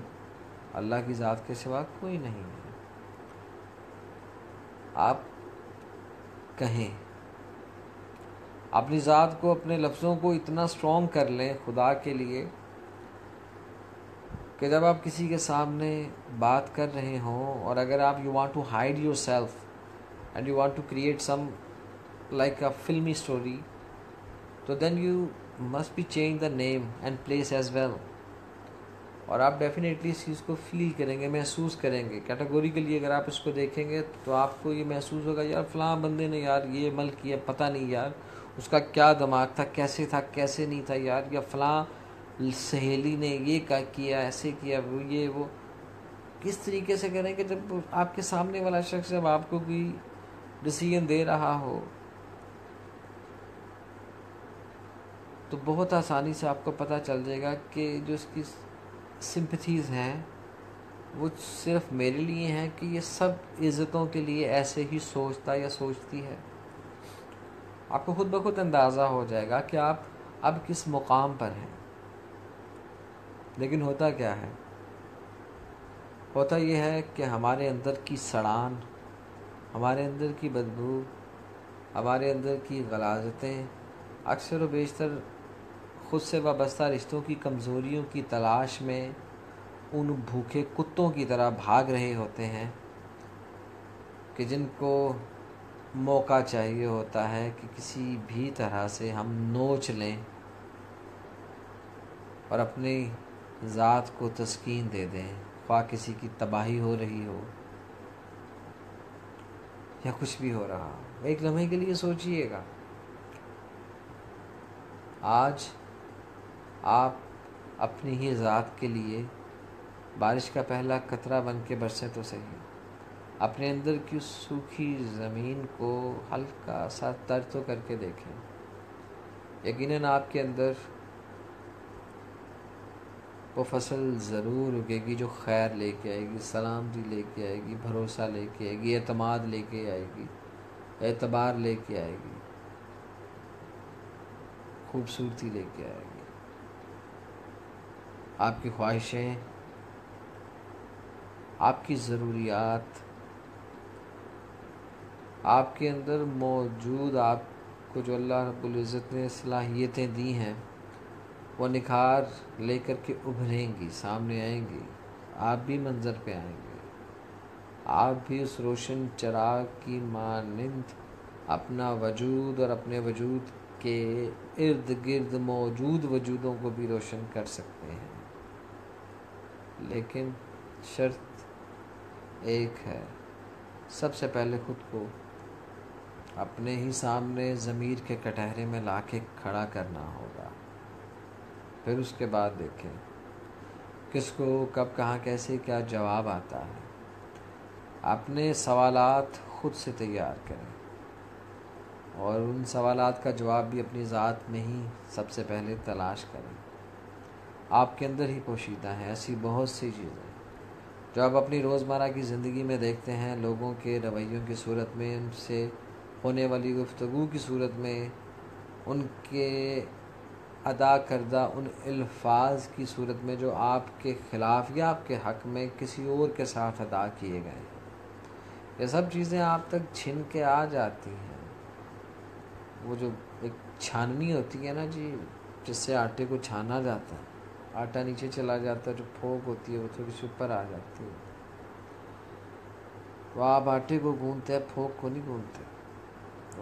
اللہ کی ذات کے سوا کوئی نہیں ہے. آپ کہیں اپنی ذات کو، اپنے لفظوں کو اتنا سٹرونگ کر لیں خدا کے لیے کہ جب آپ کسی کے سامنے بات کر رہے ہوں اور اگر آپ you want to hide yourself and you want to create some like a filmy story, تو then you must be change the name and place as well. اور آپ ڈیفینیٹلی اس چیز کو فیل کریں گے، محسوس کریں گے. کیٹیگوریکلی اگر آپ اس کو دیکھیں گے تو آپ کو یہ محسوس ہوگا یار فلاں بندے نے یار یہ عمل کیا، پتہ نہیں یار اس کا کیا دماغ تھا، کیسے تھا کیسے نہیں تھا یار، یا فلاں سہیلی نے یہ کیا، ایسے کیا، وہ یہ وہ. کس طریقے سے کریں کہ جب آپ کے سامنے والا شخص جب آپ کو کوئی ڈیسیژن دے رہا ہو تو بہت آسانی سے آپ کو پتہ چل جائے گا کہ جو اس کی سمپتھیز ہیں وہ صرف میرے لیے ہیں کہ یہ سب عزتوں کے لیے ایسے ہی سوچتا یا سوچتی ہے. آپ کو خود بخود اندازہ ہو جائے گا کہ آپ اب کس مقام پر ہیں. لیکن ہوتا کیا ہے؟ ہوتا یہ ہے کہ ہمارے اندر کی سڑان، ہمارے اندر کی بدبو، ہمارے اندر کی غلاظتیں اکثر و بیشتر خود سے وابستہ رشتوں کی کمزوریوں کی تلاش میں ان بھوکے کتوں کی طرح بھاگ رہے ہوتے ہیں کہ جن کو موقع چاہیے ہوتا ہے کہ کسی بھی طرح سے ہم نوچ لیں اور اپنی ذات کو تسکین دے دیں، خواہ کسی کی تباہی ہو رہی ہو یا کچھ بھی ہو رہا ہو. ایک لمحے کے لیے سوچئے گا، آج آپ اپنی ہی ذات کے لیے بارش کا پہلا قطرہ بن کے برسیں تو صحیح. اپنے اندر کی سوکھی زمین کو ہلکا سا تر تو کر کے دیکھیں. یقیناً آپ کے اندر وہ فصل ضرور اگے گی جو خیر لے کے آئے گی، سلامتی لے کے آئے گی، بھروسہ لے کے آئے گی، اعتماد لے کے آئے گی، اعتبار لے کے آئے گی، خوبصورتی لے کے آئے گی. آپ کی خواہشیں، آپ کی ضروریات، آپ کے اندر موجود آپ کو جو اللہ رب العزت نے صلاحیتیں دی ہیں وہ نکھار لے کر کے ابھریں گی، سامنے آئیں گی. آپ بھی منظر پہ آئیں گے، آپ بھی اس روشن چراغ کی مانند اپنا وجود اور اپنے وجود کے ارد گرد موجود وجودوں کو بھی روشن کر سکتے ہیں. لیکن شرط ایک ہے، سب سے پہلے خود کو اپنے ہی سامنے ضمیر کے کٹہرے میں لا کے کھڑا کرنا ہوگا. پھر اس کے بعد دیکھیں کس کو کب کہاں کیسے کیا جواب آتا ہے. اپنے سوالات خود سے تیار کریں اور ان سوالات کا جواب بھی اپنی ذات میں ہی سب سے پہلے تلاش کریں. آپ کے اندر ہی پوشیدہ ہیں ایسی بہت سی چیزیں جو آپ اپنی روزمرہ کی زندگی میں دیکھتے ہیں، لوگوں کے رویوں کی صورت میں، ان سے ہونے والی گفتگو کی صورت میں، ان کے ادا کردہ ان الفاظ کی صورت میں جو آپ کے خلاف یا آپ کے حق میں کسی اور کے ساتھ ادا کیے گئے ہیں. یہ سب چیزیں آپ تک چھن کے آ جاتی ہیں. وہ جو ایک چھاننی ہوتی ہے نا جی، جس سے آٹے کو چھانا جاتا ہے، آٹا نیچے چلا جاتا ہے، جو پھوک ہوتی ہے وہ تھوڑی سی اوپر آ جاتی ہے. وہ آپ آٹے کو گوندتے ہیں، پھوک کو نہیں گوندتے،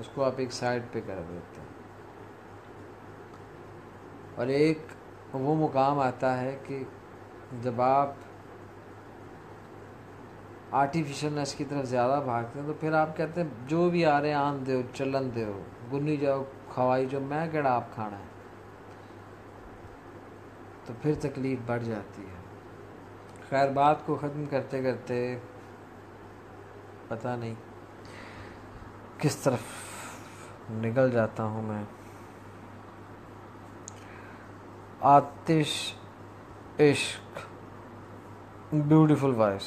اس کو آپ ایک سائڈ پہ کر دیتے ہیں. اور ایک وہ مقام آتا ہے کہ جب آپ آرٹیفیشلنس کی طرف زیادہ بھاگتے ہیں تو پھر آپ کہتے ہیں جو بھی آ رہے ہیں آن دو، چلن دو، گنی جاؤ کھوائی جو، میں کہڑا آپ کھانا ہے. تو پھر تکلیف بڑھ جاتی ہے. خیر بات کو ختم کرتے کرتے پتہ نہیں کس طرف نکل جاتا ہوں میں. آتش عشق، بیوٹیفل وائس.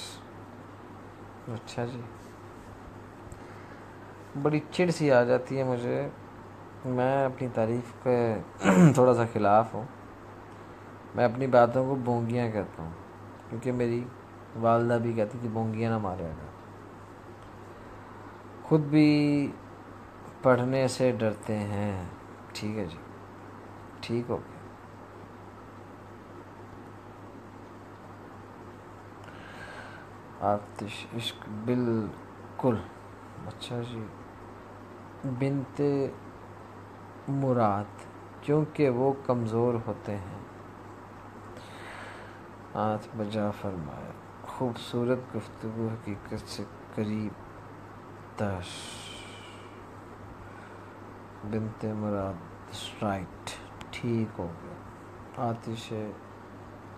اچھا جی، بڑی چڑ سی آ جاتی ہے مجھے. میں اپنی تعریف کے تھوڑا سا خلاف ہوں. میں اپنی باتوں کو بونگیاں کہتا ہوں کیونکہ میری والدہ بھی کہتی تھی بونگیاں نہ مارے گا. خود بھی پڑھنے سے ڈرتے ہیں. ٹھیک ہے جی، ٹھیک ہو گیا. آتش عشق بالکل. اچھا جی. بنت مراد کیونکہ وہ کمزور ہوتے ہیں. ہاتھ بجا فرمایا. خوبصورت گفتگو حقیقت سے قریب تر. بنت مراد رائٹ. ٹھیک ہو گیا.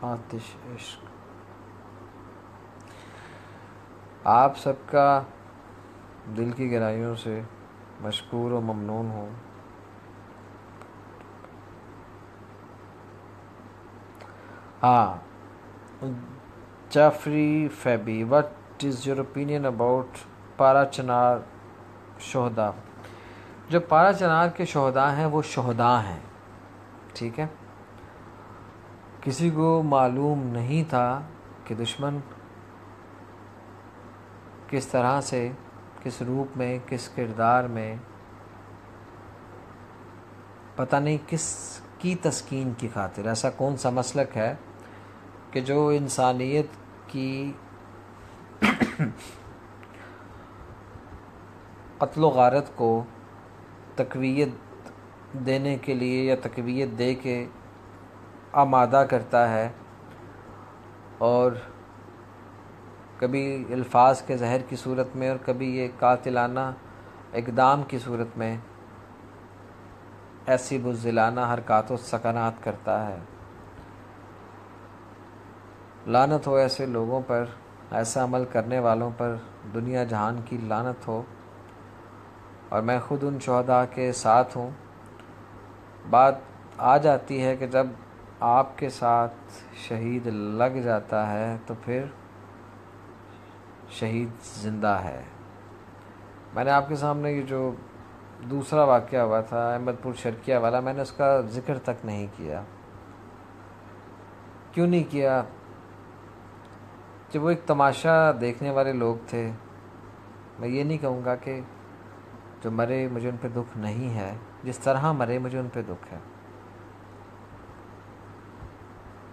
آتش عشق. آپ سب کا دل کی گہرائیوں سے مشکور و ممنون ہوں. Jafri فیبی, what is your opinion about پارا چنار شہداء؟ جو پارا چنار کے شہداء ہیں وہ شہداء ہیں, ٹھیک ہے. کسی کو معلوم نہیں تھا کہ دشمن کس طرح سے, کس روپ میں, کس کردار میں, پتہ نہیں کس کی تسکین کی خاطر. ایسا کون سا مسلک ہے کہ جو انسانیت کی قتل و غارت کو تقویت دینے کے لیے یا تقویت دے کے آمادہ کرتا ہے, اور کبھی الفاظ کے زہر کی صورت میں اور کبھی یہ قاتلانہ اقدام کی صورت میں ایسی بزدلانہ حرکات و سکنات کرتا ہے. لعنت ہو ایسے لوگوں پر, ایسا عمل کرنے والوں پر, دنیا جہان کی لعنت ہو. اور میں خود ان شہداء کے ساتھ ہوں. بات آ جاتی ہے کہ جب آپ کے ساتھ شہید لگ جاتا ہے تو پھر شہید زندہ ہے. میں نے آپ کے سامنے یہ جو دوسرا واقعہ ہوا تھا احمد پور شرکیہ والا, میں نے اس کا ذکر تک نہیں کیا. کیوں نہیں کیا؟ کہ وہ ایک تماشا دیکھنے والے لوگ تھے. میں یہ نہیں کہوں گا کہ جو مرے مجھے ان پہ دکھ نہیں ہے, جس طرح مرے مجھے ان پہ دکھ ہے.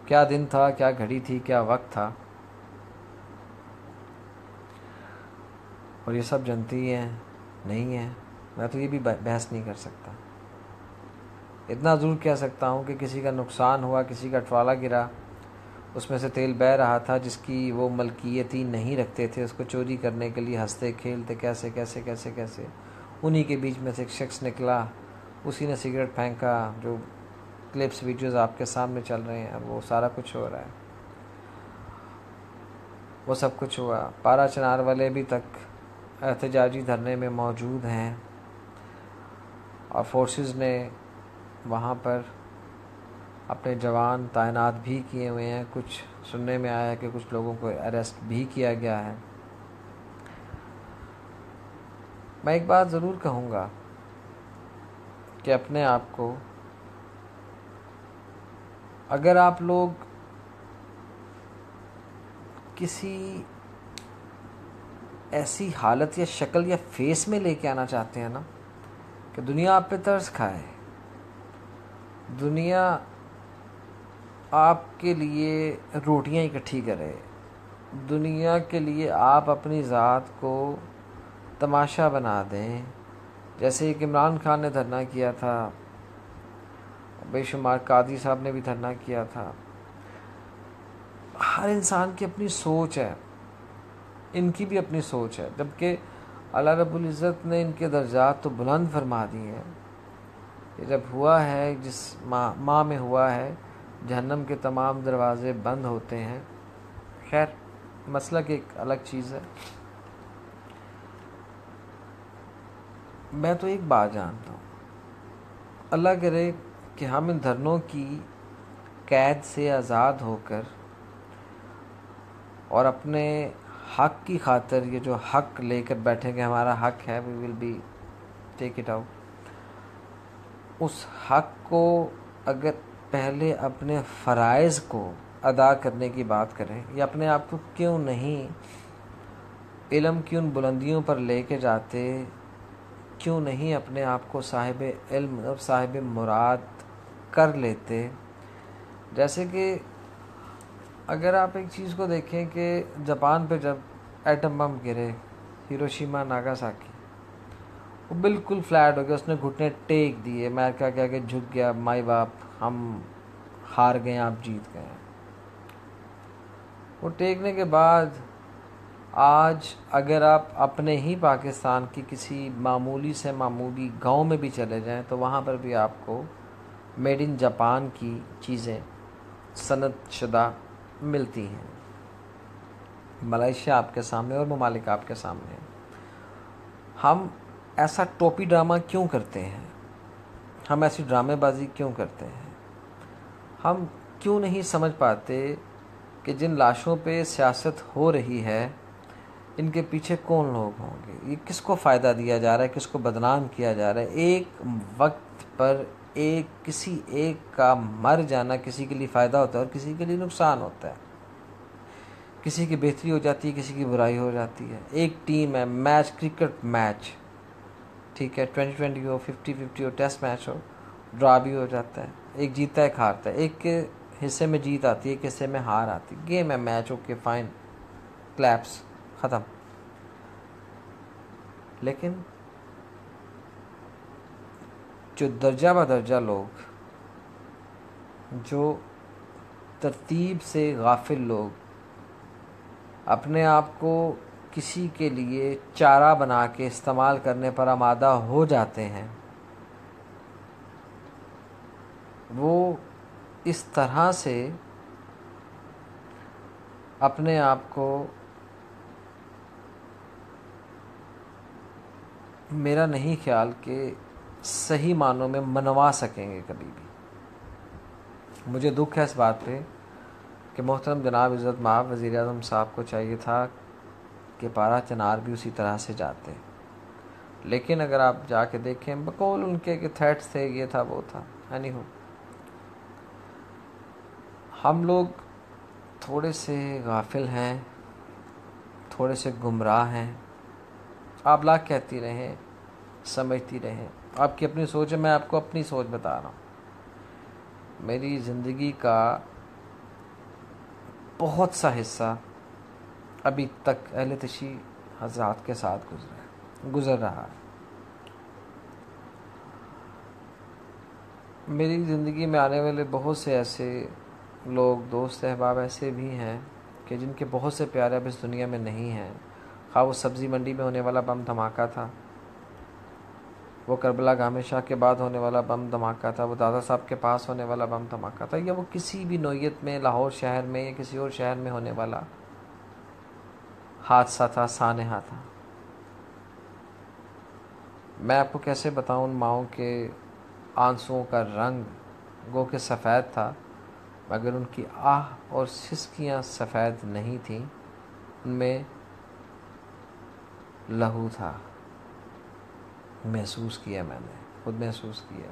کیا دن تھا, کیا گھڑی تھی, کیا وقت تھا, اور یہ سب جانتی ہیں نہیں ہیں. میں تو یہ بھی بحث نہیں کر سکتا. اتنا ضرور کہہ سکتا ہوں کہ کسی کا نقصان ہوا, کسی کا ٹرالا گرا, اس میں سے تیل بہہ رہا تھا جس کی وہ ملکیت ہی نہیں رکھتے تھے, اس کو چوری کرنے کے لیے ہنستے کھیلتے کیسے کیسے کیسے کیسے انہی کے بیچ میں سے ایک شخص نکلا, اسی نے سگریٹ پھینکا. جو کلپس ویڈیوز آپ کے سامنے چل رہے ہیں وہ سارا کچھ ہو رہا ہے, وہ سب کچھ ہوا. پارا چنار والے بھی تک احتجاجی دھرنے میں موجود ہیں, اور فورسز نے وہاں پر اپنے جوان تعینات بھی کیے ہوئے ہیں. کچھ سننے میں آیا ہے کہ کچھ لوگوں کو اریسٹ بھی کیا گیا ہے. میں ایک بات ضرور کہوں گا کہ اپنے آپ کو, اگر آپ لوگ کسی ایسی حالت یا شکل یا فیس میں لے کے آنا چاہتے ہیں نا کہ دنیا آپ پہ ترس کھائے, دنیا آپ کے لیے روٹیاں اکٹھی کرے, دنیا کے لیے آپ اپنی ذات کو تماشا بنا دیں, جیسے کہ عمران خان نے دھرنا کیا تھا, بے شمار قاضی صاحب نے بھی دھرنا کیا تھا. ہر انسان کی اپنی سوچ ہے, ان کی بھی اپنی سوچ ہے, جبکہ اللہ رب العزت نے ان کے درجات تو بلند فرما دیے ہیں. یہ جب ہوا ہے, جس ماہ میں ہوا ہے, جہنم کے تمام دروازے بند ہوتے ہیں. خیر, مسئلہ کی ایک الگ چیز ہے. میں تو ایک بات جانتا ہوں, اللہ کرے کہ ہم ان دھرنوں کی قید سے آزاد ہو کر اور اپنے حق کی خاطر, یہ جو حق لے کر بیٹھیں گے ہمارا حق ہے, we will be take it out, اس حق کو اگر پہلے اپنے فرائض کو ادا کرنے کی بات کریں, یا اپنے آپ کو کیوں نہیں علم کی ان بلندیوں پر لے کے جاتے, کیوں نہیں اپنے آپ کو صاحب علم اور صاحب مراد کر لیتے. جیسے کہ اگر آپ ایک چیز کو دیکھیں کہ جاپان پہ جب ایٹم بم گرے ہیروشیما ناگاساکی، وہ بالکل فلیٹ ہو گیا، اس نے گھٹنے ٹیک دیے، امریکہ کے آگے جھک گیا، مائی باپ ہم ہار گئے، آپ جیت گئے۔ وہ ٹیکنے کے بعد آج اگر آپ اپنے ہی پاکستان کی کسی معمولی سے معمولی گاؤں میں بھی چلے جائیں تو وہاں پر بھی آپ کو میڈ ان جاپان کی چیزیں صنعت شدہ ملتی ہیں۔ ملائیشیا آپ کے سامنے اور ممالک آپ کے سامنے ہیں۔ ہم ایسا ٹوپی ڈرامہ کیوں کرتے ہیں؟ ہم ایسی ڈرامے بازی کیوں کرتے ہیں؟ ہم کیوں نہیں سمجھ پاتے کہ جن لاشوں پہ سیاست ہو رہی ہے ان کے پیچھے کون لوگ ہوں گے؟ یہ کس کو فائدہ دیا جا رہا ہے، کس کو بدنام کیا جا رہا ہے؟ ایک وقت پر کسی ایک کا مر جانا کسی کے لیے فائدہ ہوتا ہے اور کسی کے لیے نقصان ہوتا ہے، کسی کی بہتری ہو جاتی ہے، کسی کی برائی ہو جاتی ہے۔ ایک ٹیم ہے، میچ، کرکٹ میچ، ٹھیک ہے، 20-20 ہو، 50-50 ہو، ٹیسٹ میچ ہو، ڈرا بھی ہو جاتا ہے، ایک جیتا ہے، ایک ہارتا ہے، ایک کے حصے میں جیت آتی ہے، ایک حصے میں ہار آتی ہے، گیم ہے، میچ، اوکے فائن، کلیپس، ختم۔ لیکن جو درجہ بدرجہ لوگ، جو ترتیب سے غافل لوگ اپنے آپ کو کسی کے لیے چارہ بنا کے استعمال کرنے پر آمادہ ہو جاتے ہیں، وہ اس طرح سے اپنے آپ کو، میرا نہیں خیال کہ صحیح معنوں میں منوا سکیں گے کبھی بھی۔ مجھے دکھ ہے اس بات پہ کہ محترم جناب عزت مآب وزیر اعظم صاحب کو چاہیے تھا کہ پارا چنار بھی اسی طرح سے جاتے، لیکن اگر آپ جا کے دیکھیں بقول ان کے کہ تھریٹس تھے، یہ تھا، وہ تھا، اینی ہو، ہم لوگ تھوڑے سے غافل ہیں، تھوڑے سے گمراہ ہیں۔ آپ لاکھ کہتی رہیں، سمجھتی رہیں، آپ کی اپنی سوچ ہے، میں آپ کو اپنی سوچ بتا رہا ہوں۔ میری زندگی کا بہت سا حصہ ابھی تک اہل تشیع حضرات کے ساتھ گزر رہا ہے۔ میری زندگی میں آنے والے بہت سے ایسے لوگ، دوست احباب ایسے بھی ہیں کہ جن کے بہت سے پیارے اب اس دنیا میں نہیں ہیں، خواہ وہ سبزی منڈی میں ہونے والا بم دھماکہ تھا، وہ کربلا گامِ شاہ کے بعد ہونے والا بم دھماکہ تھا، وہ دادا صاحب کے پاس ہونے والا بم دھماکہ تھا، یا وہ کسی بھی نوعیت میں لاہور شہر میں یا کسی اور شہر میں ہونے والا حادثہ تھا، سانحہ تھا۔ میں آپ کو کیسے بتاؤں ان ماؤں کے آنسوؤں کا رنگ گو کہ سفید تھا، مگر ان کی آہ اور سسکیاں سفید نہیں تھیں، ان میں لہو تھا۔ محسوس کیا، میں نے خود محسوس کیا۔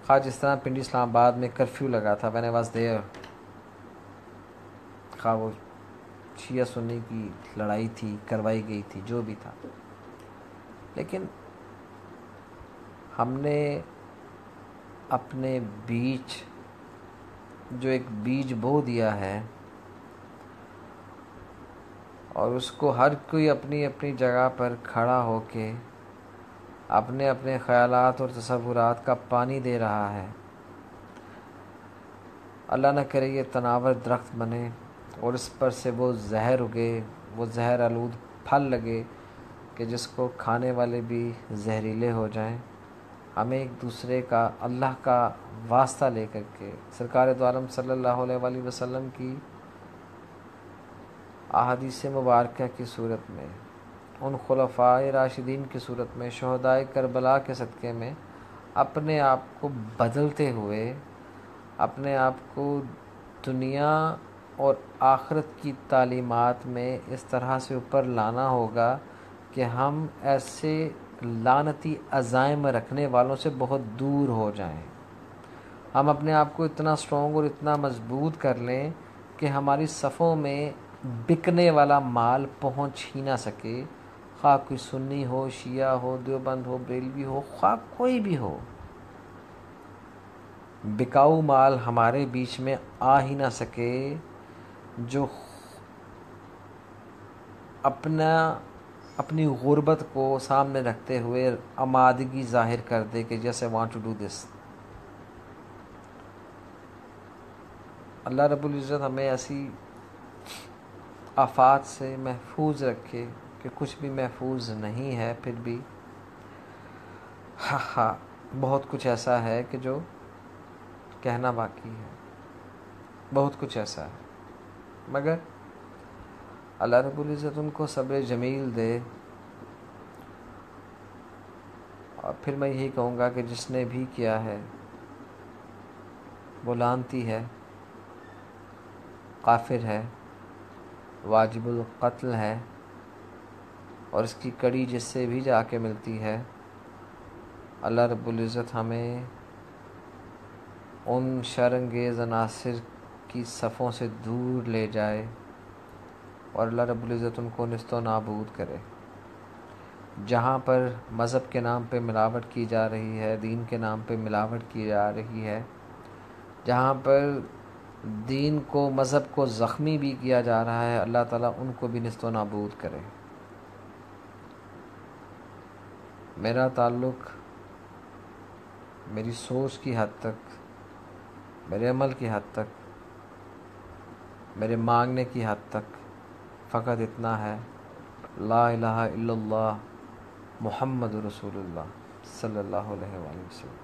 خواہ جس طرح پنڈی اسلام آباد میں کرفیو لگا تھا، when I was there، خواہ وہ شیعہ سنی کی لڑائی تھی، کروائی گئی تھی، جو بھی تھا، لیکن ہم نے اپنے بیچ جو ایک بیج بو دیا ہے اور اس کو ہر کوئی اپنی اپنی جگہ پر کھڑا ہو کے اپنے اپنے خیالات اور تصورات کا پانی دے رہا ہے، اللہ نہ کرے یہ تناور درخت بنے اور اس پر سے وہ زہر اگے، وہ زہر آلود پھل لگے کہ جس کو کھانے والے بھی زہریلے ہو جائیں۔ ہمیں ایک دوسرے کا اللہ کا واسطہ لے کر کے سرکار دو عالم صلی اللہ علیہ وآلہ وسلم کی احادیث مبارکہ کی صورت میں، ان خلفائے راشدین کی صورت میں، شہدائے کربلا کے صدقے میں اپنے آپ کو بدلتے ہوئے، اپنے آپ کو دنیا اور آخرت کی تعلیمات میں اس طرح سے اوپر لانا ہوگا کہ ہم ایسے لعنتی عزائم رکھنے والوں سے بہت دور ہو جائیں۔ ہم اپنے آپ کو اتنا سٹرونگ اور اتنا مضبوط کر لیں کہ ہماری صفوں میں بکنے والا مال پہنچ ہی نہ سکے، خواہ کوئی سنی ہو، شیعہ ہو، دیوبند ہو، بریلوی ہو، خواہ کوئی بھی ہو، بکاؤ مال ہمارے بیچ میں آ ہی نہ سکے جو اپنی غربت کو سامنے رکھتے ہوئے آمادگی ظاہر کر دے کہ جیسے وانٹ ٹو ڈو دس. اللہ رب العزت ہمیں ایسی آفات سے محفوظ رکھے کہ کچھ بھی محفوظ نہیں ہے، پھر بھی بہت کچھ ایسا ہے کہ جو کہنا باقی ہے، بہت کچھ ایسا ہے، مگر اللہ رب العزت ان کو صبر جمیل دے. اور پھر میں یہی کہوں گا کہ جس نے بھی کیا ہے وہ لعنتی ہے، کافر ہے، واجب القتل ہے، اور اس کی کڑی جس سے بھی جا کے ملتی ہے، اللہ رب العزت ہمیں ان شرانگیز عناصر کی صفوں سے دور لے جائے اور اللہ رب العزت ان کو نیست و نابود کرے. جہاں پر مذہب کے نام پہ ملاوٹ کی جا رہی ہے، دین کے نام پہ ملاوٹ کی جا رہی ہے، جہاں پر دین کو مذہب کو زخمی بھی کیا جا رہا ہے، اللہ تعالیٰ ان کو بھی نیست و نابود کرے. میرا تعلق میری سوچ کی حد تک، میرے عمل کی حد تک، میرے مانگنے کی حد تک فقط اتنا ہے: لا الہ الا اللہ محمد رسول اللہ صلی اللہ علیہ وآلہ وسلم.